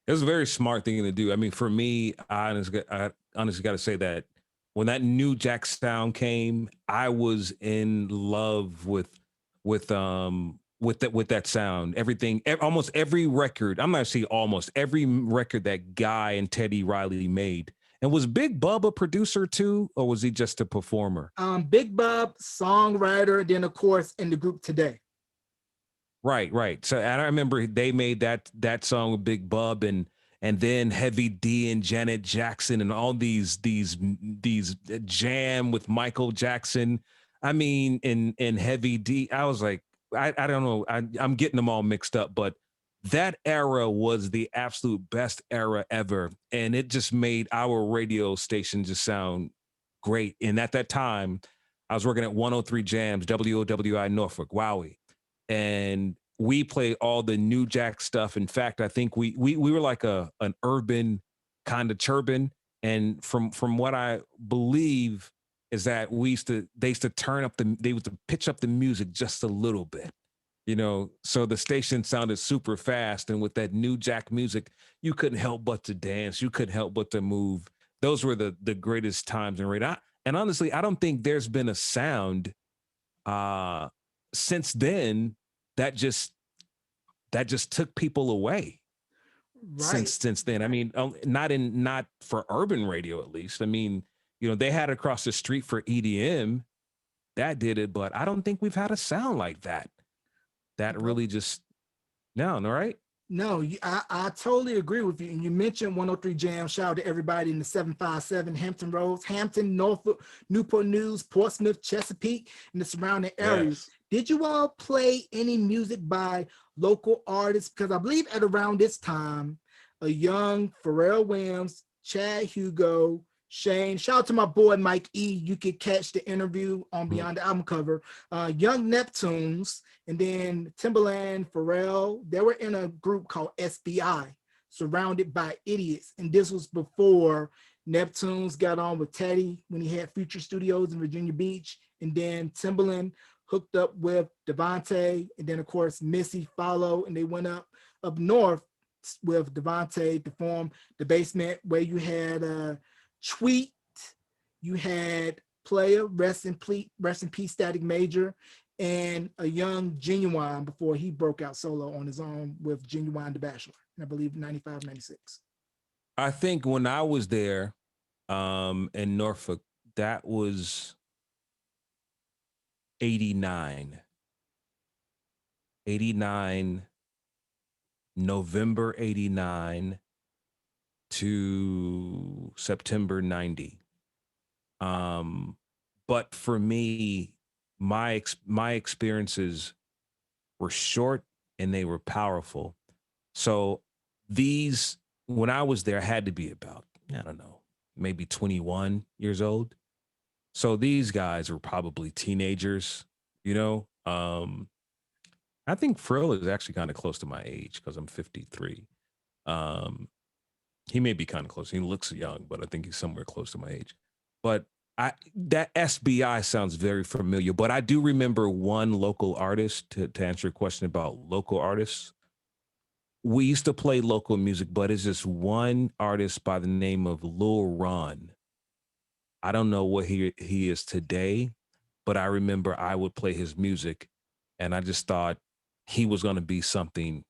It was a very smart thing to do. I mean, for me, I honestly got to say that when that new Jack sound came, I was in love with that sound. Everything, almost every record. I'm not saying almost every record that Guy and Teddy Riley made. And was Big Bub a producer too, or was he just a performer? Big Bob, songwriter, then of course in the group Today. Right, right. So and I remember they made that song with Big Bub and then Heavy D and Janet Jackson and all these jam with Michael Jackson. I mean, in Heavy D, I was like, I don't know, I'm getting them all mixed up, but that era was the absolute best era ever, and it just made our radio station just sound great. And at that time, I was working at 103 Jams, WOWI Norfolk, Wowie, and we played all the new Jack stuff. In fact, I think we were like an urban kind of churban. And from what I believe is that they used to they used to pitch up the music just a little bit, so the station sounded super fast. And with that new Jack music, you couldn't help but to dance. You couldn't help but to move. those were the greatest times in radio. And honestly, I don't think there's been a sound since then that just took people away Right. since then. I mean, not for urban radio at least. I mean, they had across the street for EDM that did it, but I don't think we've had a sound like that. That Bro. really just no, right? No, I totally agree with you. And you mentioned 103 Jam. Shout out to everybody in the 757, Hampton Roads, Hampton, Norfolk, Newport News, Portsmouth, Chesapeake, and the surrounding areas. Yes. Did you all play any music by local artists? Because I believe at around this time, a young Pharrell Williams, Chad Hugo, Shane, shout out to my boy Mike E. You could catch the interview on Mhm. Beyond the Album cover. Young Neptunes, and then Timbaland, Pharrell, they were in a group called SBI, Surrounded by Idiots. And this was before Neptunes got on with Teddy when he had Future Studios in Virginia Beach. And then Timbaland hooked up with Devontae. And then, of course, Missy followed, and they went up north with Devontae to form The Basement, where you had Tweet, you had Player, rest in peace, Static Major, and a young Genuine before he broke out solo on his own with Genuine the Bachelor, and I believe 95, 96. I think when I was there in Norfolk, that was 89. 89, November 89 to September 90. But for me, my experiences were short and they were powerful. So when I was there, I had to be about, I don't know, maybe 21 years old. So these guys were probably teenagers, I think Frill is actually kind of close to my age because I'm 53. He may be kind of close. He looks young, but I think he's somewhere close to my age. But that SBI sounds very familiar. But I do remember one local artist, to answer your question about local artists. We used to play local music, but it's just one artist by the name of Lil Ron. I don't know what he is today, but I remember I would play his music, and I just thought he was going to be something.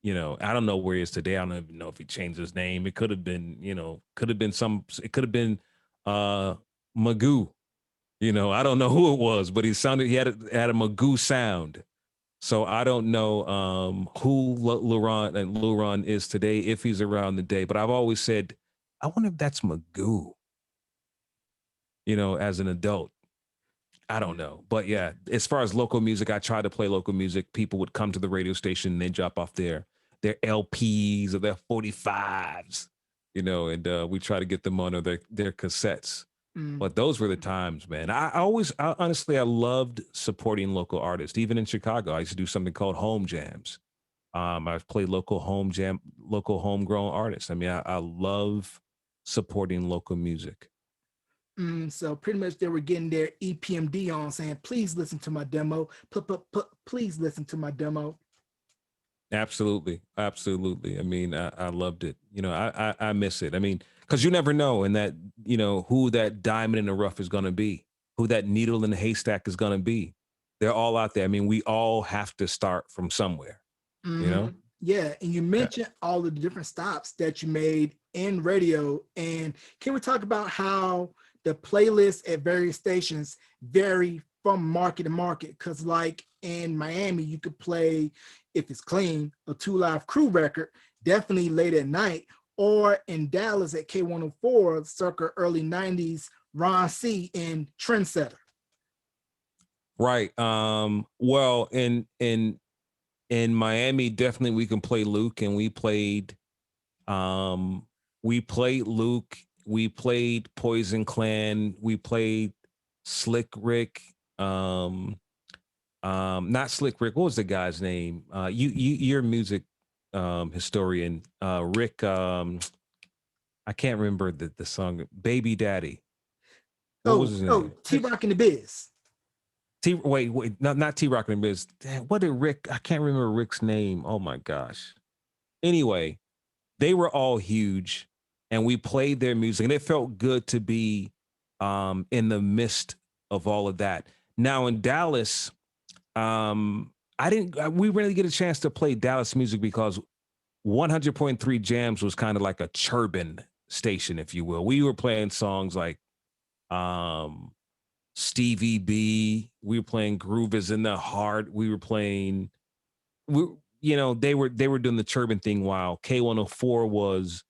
I don't know where he is today. I don't even know if he changed his name. It could have been, it could have been Magoo. I don't know who it was, but he had a Magoo sound. So I don't know who Lil Ron is today, if he's around today. But I've always said, I wonder if that's Magoo, as an adult. I don't know. But yeah, as far as local music, I tried to play local music. People would come to the radio station and they drop off their LPs or their 45s, and we try to get them on their cassettes. But those were the times, man. Honestly, I loved supporting local artists. Even in Chicago, I used to do something called home jams. I've played local homegrown artists. I mean, I love supporting local music. So pretty much they were getting their EPMD on, saying, please listen to my demo. Please listen to my demo. Absolutely. I mean, I loved it. I miss it. I mean, because you never know, and that, who that diamond in the rough is going to be, who that needle in the haystack is going to be. They're all out there. I mean, we all have to start from somewhere, Yeah, and you mentioned all the different stops that you made in radio. And can we talk about how the playlists at various stations vary from market to market? Because like in Miami, you could play, if it's clean, a 2 Live Crew record, definitely late at night. Or in Dallas at K104, circa early 90s, Ron C and Trendsetter. Right. Well, in Miami, definitely we can play Luke, and we played Luke, we played Poison Clan, we played Slick Rick, not Slick Rick, what was the guy's name? You're a music historian, Rick, I can't remember the song, Baby Daddy. What was his name? T-Rock and the Biz. Wait, not T-Rock and the Biz. What did Rick, I can't remember Rick's name. Oh my gosh. Anyway, they were all huge. and we played their music, and it felt good to be in the midst of all of that. Now in Dallas, I didn't. We really get a chance to play Dallas music because 100.3 Jams was kind of like a churban station, if you will. We were playing songs like um, Stevie B. We were playing Groove is in the Heart. We were playing. We, they were doing the churban thing while K104 was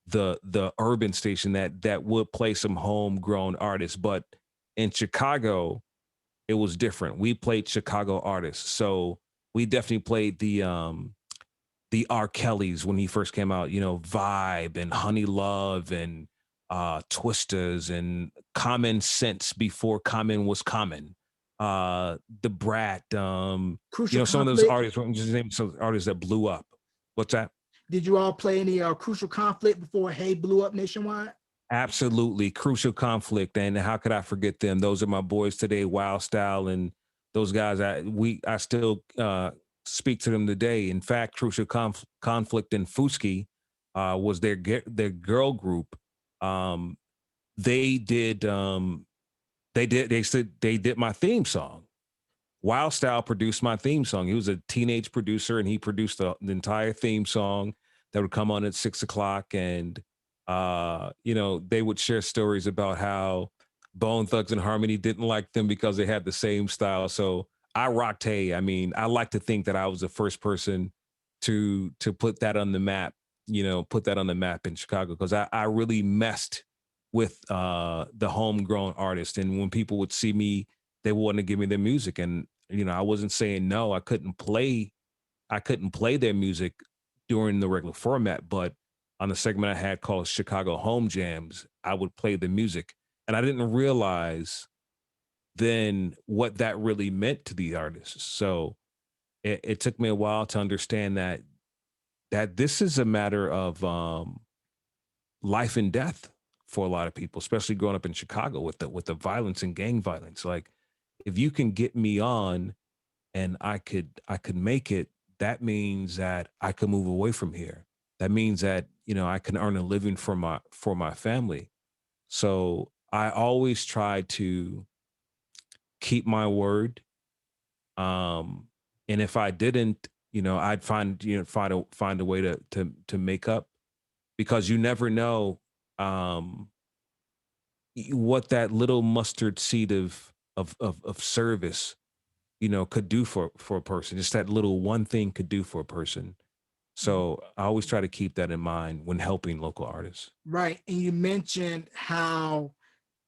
the urban station that would play some homegrown artists. But in Chicago, it was different. We played Chicago artists, so we definitely played the R. Kellys when he first came out, Vibe and Honey Love and Twisters and Common Sense before Common was common. The Brat, Crucial some of those Conflict. artists, just name some artists that blew up. What's that? Did you all play any Crucial Conflict before Hey blew up nationwide? Absolutely. Crucial Conflict. And how could I forget them? Those are my boys today, Wild Style, and those guys. I still speak to them today. In fact, Crucial Conflict and Fusky was their girl group. They did they did my theme song. Wild Style produced my theme song. He was a teenage producer, and he produced the entire theme song that would come on at 6:00. And they would share stories about how Bone Thugs and Harmony didn't like them because they had the same style. So I rocked Hey. I mean, I like to think that I was the first person to put that on the map, put that on the map in Chicago, because I really messed with the homegrown artist. And when people would see me, they wanted to give me their music. And, I wasn't saying no. I couldn't play their music during the regular format, but on the segment I had called Chicago Home Jams, I would play the music. And I didn't realize then what that really meant to the artists. So it took me a while to understand that this is a matter of life and death for a lot of people, especially growing up in Chicago with the violence and gang violence. Like, if you can get me on and I could make it, that means that I could move away from here. That means that, I can earn a living for my family. So I always try to keep my word. And if I didn't, I'd find a way to make up, because you never know what that little mustard seed of service, could do for a person. Just that little one thing could do for a person. So I always try to keep that in mind when helping local artists. Right. And you mentioned how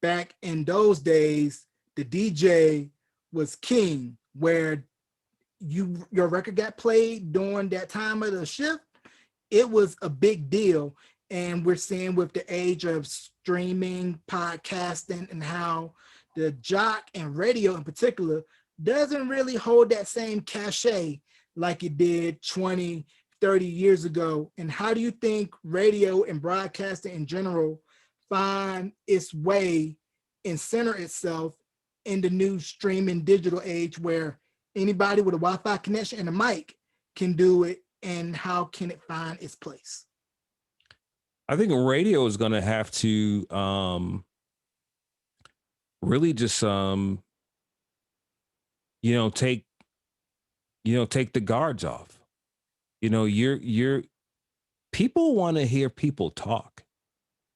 back in those days, the DJ was king, where your record got played during that time of the shift. It was a big deal. And we're seeing with the age of streaming, podcasting, and how the jock and radio in particular doesn't really hold that same cachet like it did 20, 30 years ago. And how do you think radio and broadcasting in general find its way and center itself in the new streaming digital age, where anybody with a Wi-Fi connection and a mic can do it? And how can it find its place? I think radio is going to have to really just take take the guards off. You're people want to hear people talk.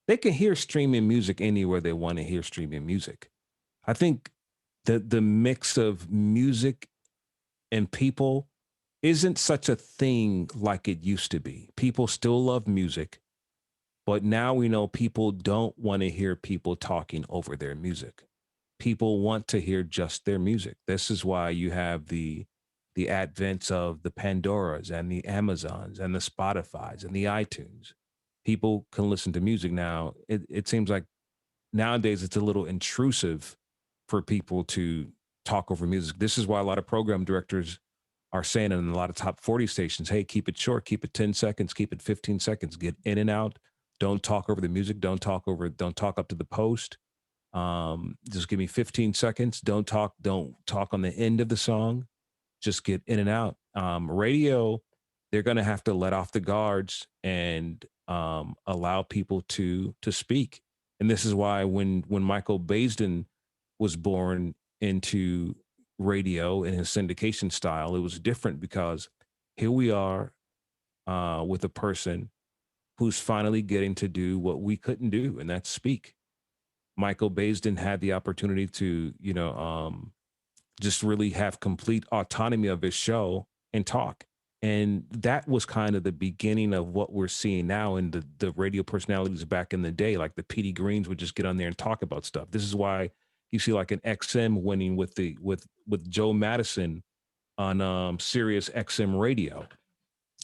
They can hear streaming music anywhere they want to hear streaming music. I think the mix of music and people isn't such a thing like it used to be. People still love music, but now we know people don't want to hear people talking over their music. People want to hear just their music. This is why you have the advent of the Pandoras and the Amazons and the Spotifys and the iTunes. People can listen to music now. It seems like nowadays it's a little intrusive for people to talk over music. This is why a lot of program directors are saying in a lot of top 40 stations, hey, keep it short, keep it 10 seconds, keep it 15 seconds, get in and out. Don't talk over the music. Don't talk up to the post. Just give me 15 seconds. Don't talk on the end of the song. Just get in and out. Radio, they're going to have to let off the guards and allow people to speak. And this is why when Michael Baisden was born into radio in his syndication style, it was different because here we are with a person who's finally getting to do what we couldn't do, and that's speak. Michael Baisden had the opportunity to, just really have complete autonomy of his show and talk. And that was kind of the beginning of what we're seeing now in the radio personalities back in the day. Like the PD Greens would just get on there and talk about stuff. This is why you see like an XM winning with Joe Madison on Sirius XM radio.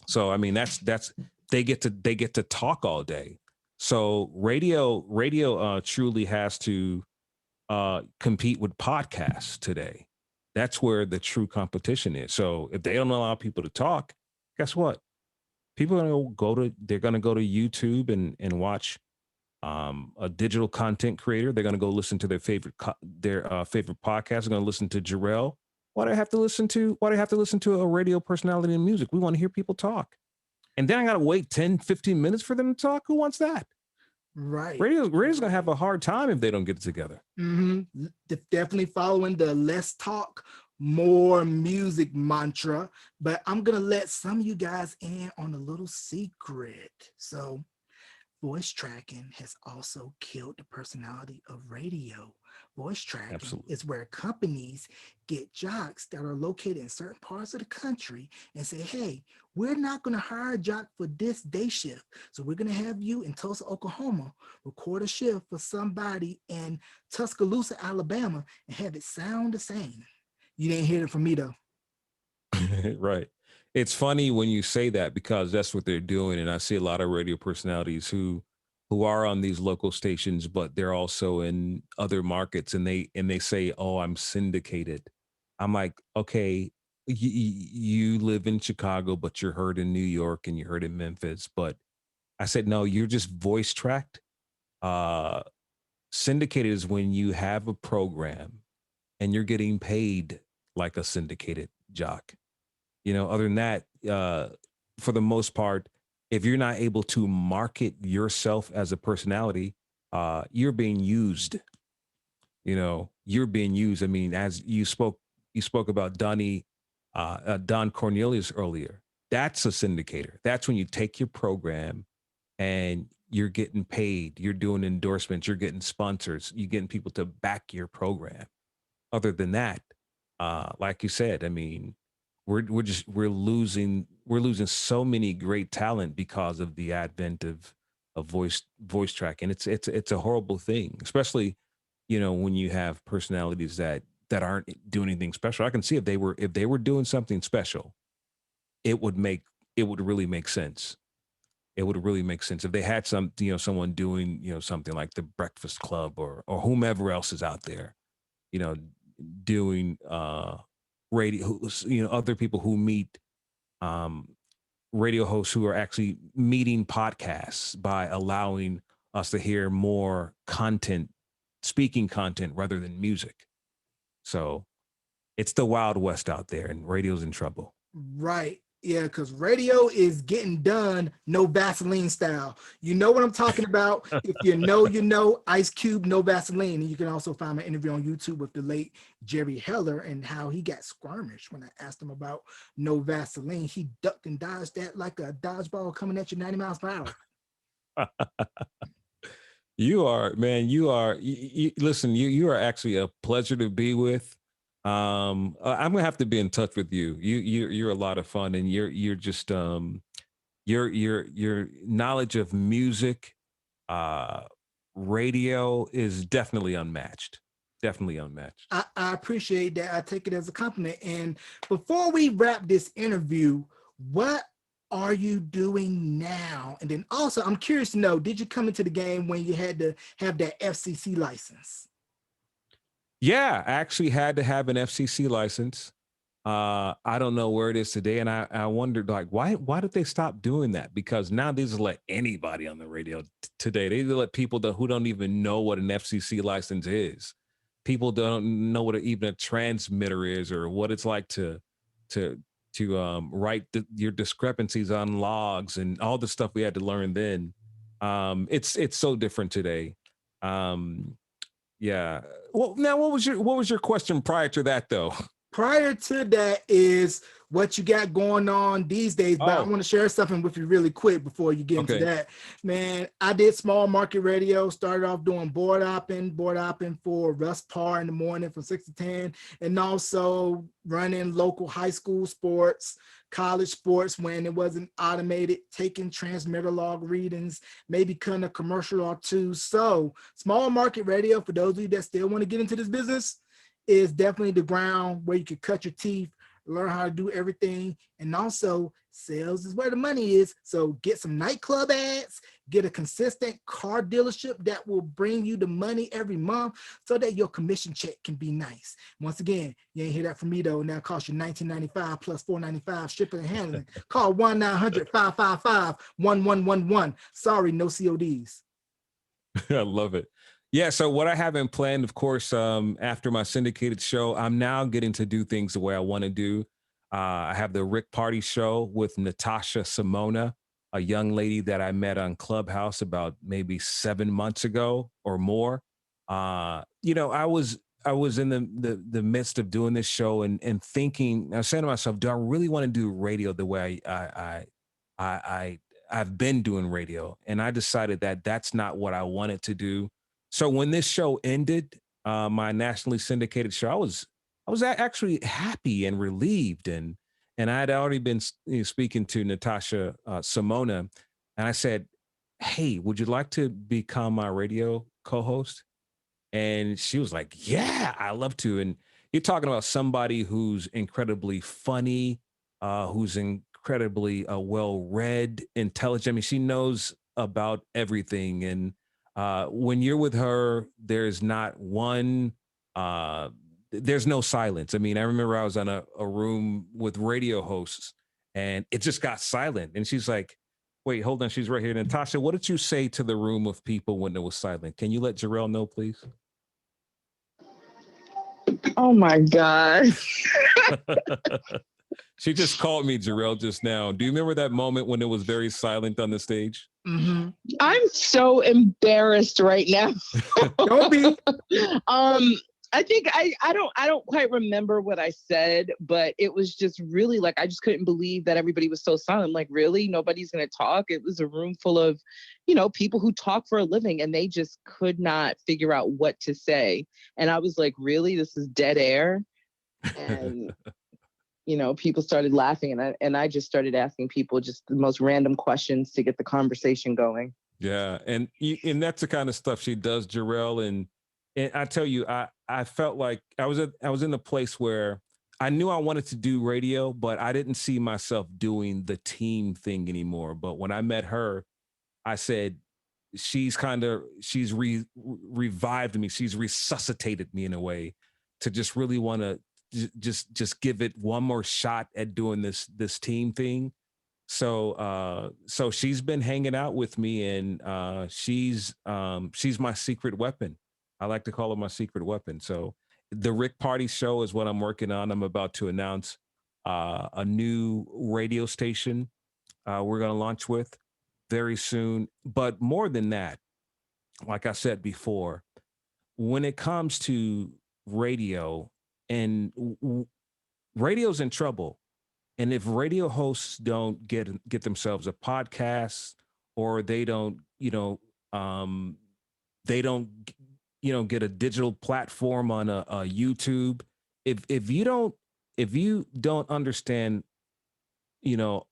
So I mean that's they get to talk all day. So radio truly has to compete with podcasts today. That's where the true competition is. So if they don't allow people to talk, guess what? People are gonna go to YouTube and watch a digital content creator. They're gonna go listen to their favorite favorite podcast. They're gonna listen to Jarrell. Why do I have to listen to a radio personality in music? We want to hear people talk. And then I gotta wait 10, 15 minutes for them to talk. Who wants that? Right. Radio's gonna have a hard time if they don't get it together. Definitely following the less talk, more music mantra. But I'm gonna let some of you guys in on a little secret. So voice tracking has also killed the personality of radio. Voice tracking Absolutely. is where companies get jocks that are located in certain parts of the country and say, hey, we're not going to hire a jock for this day shift. So we're going to have you in Tulsa, Oklahoma, record a shift for somebody in Tuscaloosa, Alabama, and have it sound the same. You didn't hear it from me, though. Right. It's funny when you say that because that's what they're doing. And I see a lot of radio personalities who are on these local stations, but they're also in other markets and they say, oh, I'm syndicated. I'm like, okay, you live in Chicago, but you're heard in New York and you're heard in Memphis. But I said, no, you're just voice tracked. Syndicated is when you have a program and you're getting paid like a syndicated jock. Other than that, for the most part, if you're not able to market yourself as a personality, you're being used. You're being used. I mean, as you spoke about Don Cornelius earlier. That's a syndicator. That's when you take your program and you're getting paid. You're doing endorsements. You're getting sponsors. You're getting people to back your program. Other than that, like you said, I mean, we're losing so many great talent because of the advent of voice tracking. It's a horrible thing, especially when you have personalities that aren't doing anything special. I can see if they were doing something special, it would really make sense. It would really make sense if they had someone doing something like the Breakfast Club or whomever else is out there, doing radio, other people who meet radio hosts who are actually meeting podcasts by allowing us to hear more content, speaking content rather than music. So it's the Wild West out there and radio's in trouble. Right. Yeah, because radio is getting done no Vaseline style. You know what I'm talking about. If you know, Ice Cube, no Vaseline. And you can also find my interview on YouTube with the late Jerry Heller and how he got squirmish when I asked him about no Vaseline. He ducked and dodged that like a dodgeball coming at you 90 miles per hour. You are listen, you are actually a pleasure to be with. I'm gonna have to be in touch with you. You're a lot of fun, and you're just your knowledge of music, radio is definitely unmatched. Definitely unmatched. I appreciate that. I take it as a compliment. And before we wrap this interview, what are you doing now? And then also, I'm curious to know, did you come into the game when you had to have that FCC license? Yeah, I actually had to have an FCC license. I don't know where it is today, and I wondered like why did they stop doing that? Because now they just let anybody on the radio today. They let people who don't even know what an FCC license is. People don't know what even a transmitter is or what it's like to write your discrepancies on logs and all the stuff we had to learn then. It's so different today. Um, yeah. Well, now what was your question prior to that though? Prior to that is what you got going on these days, but I Oh, want to share something with you really quick before you get into okay. that. Man, I did small market radio, started off doing board hopping for Russ Parr in the morning from 6 to 10, and also running local high school sports, college sports when it wasn't automated, taking transmitter log readings, maybe cutting a commercial or two. So small market radio, for those of you that still want to get into this business, is definitely the ground where you can cut your teeth, learn how to do everything. And also, sales is where the money is. So get some nightclub ads, get a consistent car dealership that will bring you the money every month so that your commission check can be nice. Once again, you ain't hear that from me though. Now it costs you $19.95 plus $4.95 shipping and handling. Call 1-900-555-1111. Sorry, no CODs. I love it. Yeah. So what I have in plan, of course, after my syndicated show, I'm now getting to do things the way I want to do. I have the Rick Party show with Natasha Simona, a young lady that I met on Clubhouse about maybe 7 months ago or more. I was in the midst of doing this show and thinking, I was saying to myself, do I really want to do radio the way I've been doing radio? And I decided that that's not what I wanted to do. So when this show ended, my nationally syndicated show, actually happy and relieved, and I had already been speaking to Natasha Simona, and I said, "Hey, would you like to become my radio co-host?" And she was like, "Yeah, I love to." And you're talking about somebody who's incredibly funny, who's incredibly well read, intelligent. I mean, she knows about everything. And when you're with her, there's not one, there's no silence. I mean, I remember I was on a room with radio hosts and it just got silent. And she's like, "Wait, hold on." She's right here. "Natasha, what did you say to the room of people when it was silent? Can you let Jarrell know, please?" Oh my God. She just called me Jarrell just now. Do you remember that moment when it was very silent on the stage? Mm-hmm. I'm so embarrassed right now. Don't be. I think I don't quite remember what I said, but it was just really like I just couldn't believe that everybody was so silent. Like, really? Nobody's gonna talk? It was a room full of, people who talk for a living and they just could not figure out what to say. And I was like, really? This is dead air? And people started laughing and I just started asking people just the most random questions to get the conversation going. Yeah, and that's the kind of stuff she does, Jarrell. And I tell you, I felt like I was in a place where I knew I wanted to do radio, but I didn't see myself doing the team thing anymore. But when I met her, I said, she's revived me. She's resuscitated me in a way to just really want to just give it one more shot at doing this team thing. So she's been hanging out with me, and she's my secret weapon. I like to call her my secret weapon. So the Rick Party show is what I'm working on. I'm about to announce a new radio station we're going to launch with very soon. But more than that, like I said before, when it comes to radio, and radio's in trouble. And if radio hosts don't get themselves a podcast, or they don't, they don't, get a digital platform on a YouTube. If you don't understand, you know,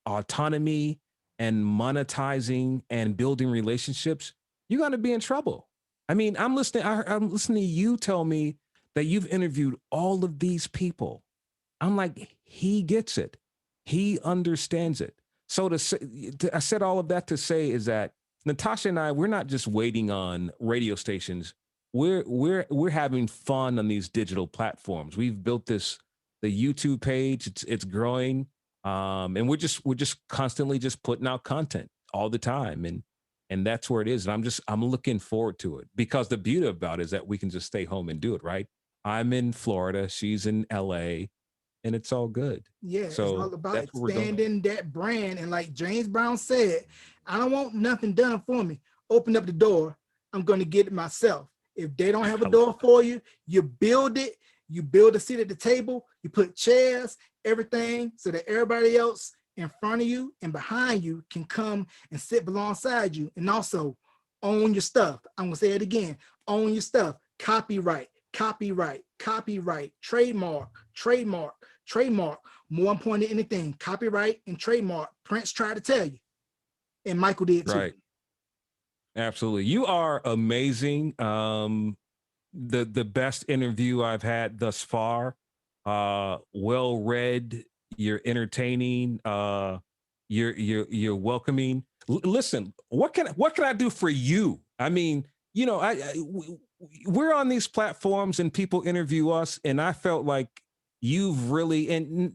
autonomy and monetizing and building relationships, you're going to be in trouble. I mean, I'm listening. I'm listening to you tell me that you've interviewed all of these people. I'm like, he gets it. He understands it. So I said all of that to say is that Natasha and I, we're not just waiting on radio stations. We're having fun on these digital platforms. We've built the YouTube page. It's growing, and we're just constantly just putting out content all the time, and that's where it is. And I'm looking forward to it, because the beauty about it is that we can just stay home and do it. Right? I'm in Florida. She's in LA. and it's all good. Yeah, it's So all about that's what we're doing. expanding that brand. And like James Brown said, I don't want nothing done for me. Open up the door. I'm going to get it myself. If they don't have a door for you, you build it. You build a seat at the table. You put chairs, everything, so that everybody else in front of you and behind you can come and sit alongside you. And also own your stuff. I'm going to say it again. Own your stuff. Copyright, copyright, copyright, trademark, trademark, trademark. More important than anything, copyright and trademark. Prince tried to tell you, and Michael did too. Right. Absolutely. You are amazing. The best interview I've had thus far. Well read. You're entertaining. You're welcoming. Listen, what can I do for you? I mean, you know, we're on these platforms and people interview us, and I felt like you've really, and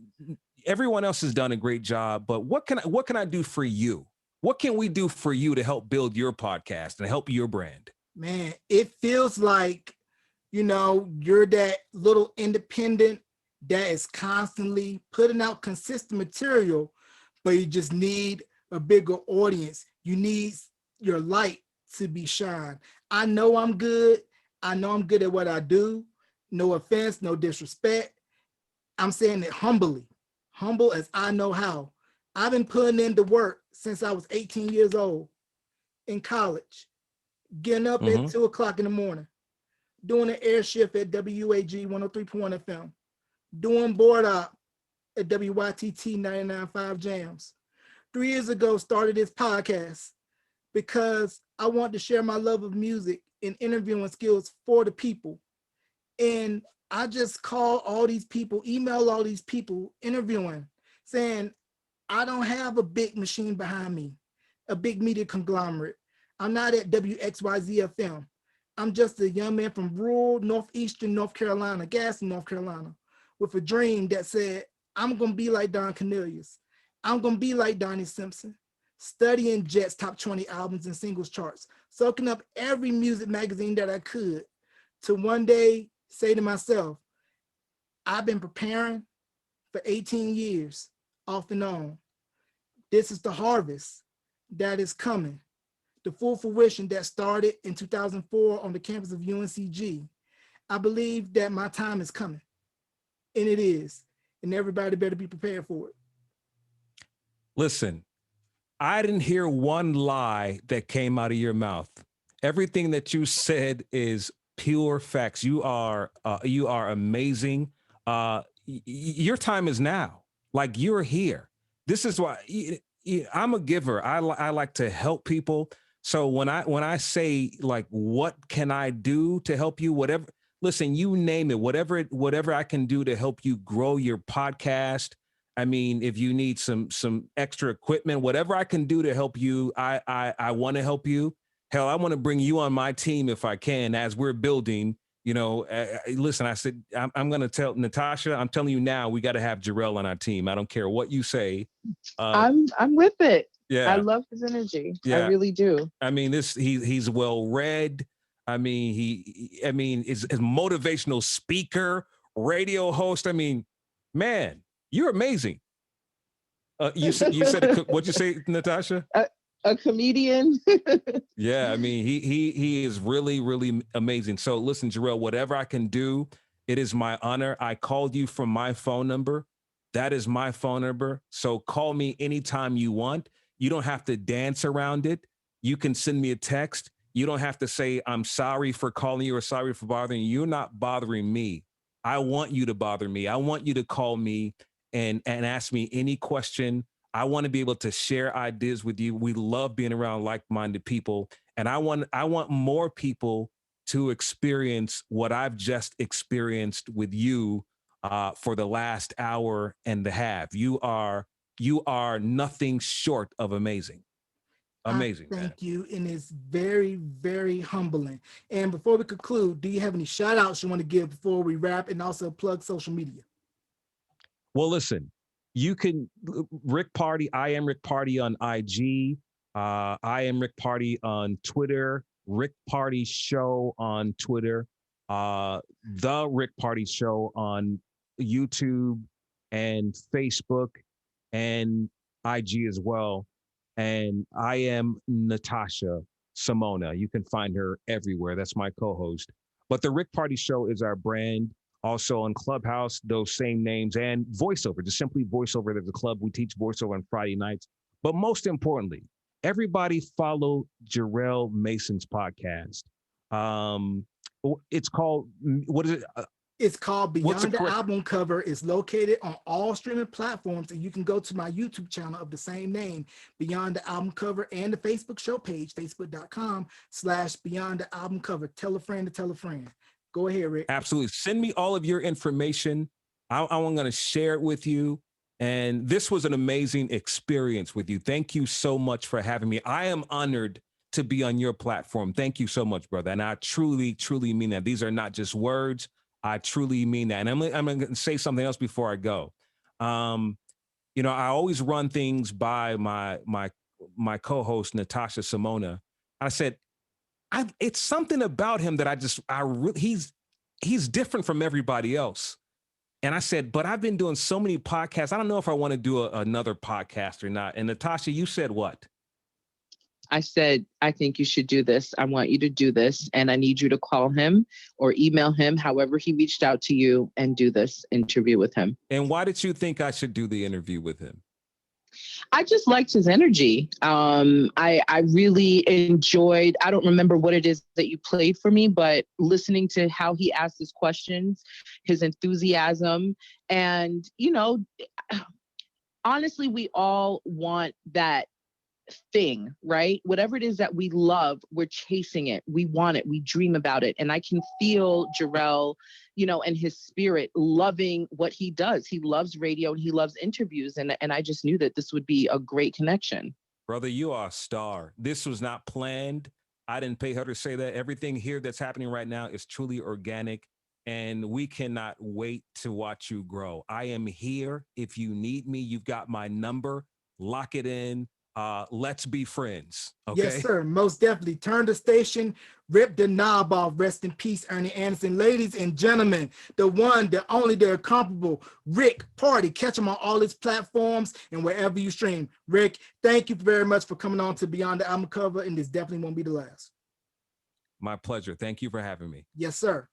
everyone else has done a great job. But what can I do for you? What can we do for you to help build your podcast and help your brand? Man, it feels like, you know, you're that little independent that is constantly putting out consistent material, but you just need a bigger audience. You need your light to be shined. I know I'm good. I know I'm good at what I do. No offense, no disrespect. I'm saying it humbly, humble as I know how. I've been putting in the work since I was 18 years old in college, getting up at 2 o'clock in the morning, doing an air shift at WAG 103.1 FM, doing board op at WYTT 99.5 Jams. 3 years ago, started this podcast because I want to share my love of music and interviewing skills for the people. And I just call all these people, email all these people interviewing, saying, I don't have a big machine behind me, a big media conglomerate. I'm not at WXYZ FM. I'm just a young man from rural northeastern North Carolina, Gaston, North Carolina, with a dream that said, I'm going to be like Don Cornelius. I'm going to be like Donnie Simpson, studying Jet's top 20 albums and singles charts, soaking up every music magazine that I could to one day say to myself, I've been preparing for 18 years off and on. This is the harvest that is coming. The full fruition that started in 2004 on the campus of UNCG. I believe that my time is coming, and it is, and everybody better be prepared for it. Listen, I didn't hear one lie that came out of your mouth. Everything that you said is pure facts. You are amazing. Your time is now. Like, you're here. This is why I'm a giver. I like to help people. So when I say, like, what can I do to help you? Whatever, listen, you name it, whatever I can do to help you grow your podcast. I mean, if you need some extra equipment, whatever I can do to help you, I want to help you. Hell, I want to bring you on my team if I can, as we're building. You know, listen, I said, I'm going to tell Natasha, I'm telling you now, we got to have Jarrell on our team. I don't care what you say. I'm with it. Yeah. I love his energy. Yeah. I really do. I mean, he's well read. I mean, is a motivational speaker, radio host. I mean, man, you're amazing. You said what'd you say, Natasha? A comedian. Yeah, I mean, he is really, really amazing. So listen, Jarrell, whatever I can do, it is my honor. I called you from my phone number. That is my phone number. So call me anytime you want. You don't have to dance around it. You can send me a text. You don't have to say, I'm sorry for calling you or sorry for bothering you. You're not bothering me. I want you to bother me. I want you to call me and ask me any question. I want to be able to share ideas with you. We love being around like-minded people. And I want more people to experience what I've just experienced with you for the last hour and a half. You are nothing short of amazing. Amazing. Thank you. And it's very, very humbling. And before we conclude, do you have any shout outs you want to give before we wrap, and also plug social media? Well, listen, you can Rick Party. I am Rick Party on IG. I am Rick Party on Twitter. Rick Party Show on Twitter. The Rick Party Show on YouTube. and Facebook and IG as well. And I am Natasha Simona. You can find her everywhere. That's my co-host. But the Rick Party Show is our brand. Also on Clubhouse, those same names, and voiceover, just simply voiceover. There's a club. We teach voiceover on Friday nights. But most importantly, everybody follow Jarrell Mason's podcast. It's called, what is it? It's called What's Beyond the the correct- Album Cover. It's located on all streaming platforms, and you can go to my YouTube channel of the same name, Beyond the Album Cover, and the Facebook show page, facebook.com/Beyond the Album Cover. Tell a friend to tell a friend. Go ahead, Rick. Absolutely. Send me all of your information. I'm going to share it with you. And this was an amazing experience with you. Thank you so much for having me. I am honored to be on your platform. Thank you so much, brother. And I truly, truly mean that. These are not just words. I truly mean that. And I'm going to say something else before I go. You know, I always run things by my co-host, Natasha Simona. I said, it's something about him that he's different from everybody else. And I said, but I've been doing so many podcasts. I don't know if I want to do another podcast or not. And Natasha, you said what? I said, I think you should do this. I want you to do this. And I need you to call him or email him, however he reached out to you, and do this interview with him. And why did you think I should do the interview with him? I just liked his energy. I really enjoyed, I don't remember what it is that you played for me, but listening to how he asked his questions, his enthusiasm, and, you know, honestly, we all want that thing, right? Whatever it is that we love, we're chasing it. We want it. We dream about it. And I can feel Jarrell, you know, and his spirit loving what he does. He loves radio and he loves interviews. And I just knew that this would be a great connection. Brother, you are a star. This was not planned. I didn't pay her to say that. Everything here that's happening right now is truly organic. And we cannot wait to watch you grow. I am here. If you need me, you've got my number. Lock it in. Let's be friends. Okay. Yes, sir. Most definitely. Turn the station, rip the knob off. Rest in peace, Ernie Anderson. Ladies and gentlemen, the one, the only, the incomparable Rick Party. Catch him on all his platforms and wherever you stream. Rick, thank you very much for coming on to Beyond the Album Cover, and this definitely won't be the last. My pleasure. Thank you for having me. Yes, sir.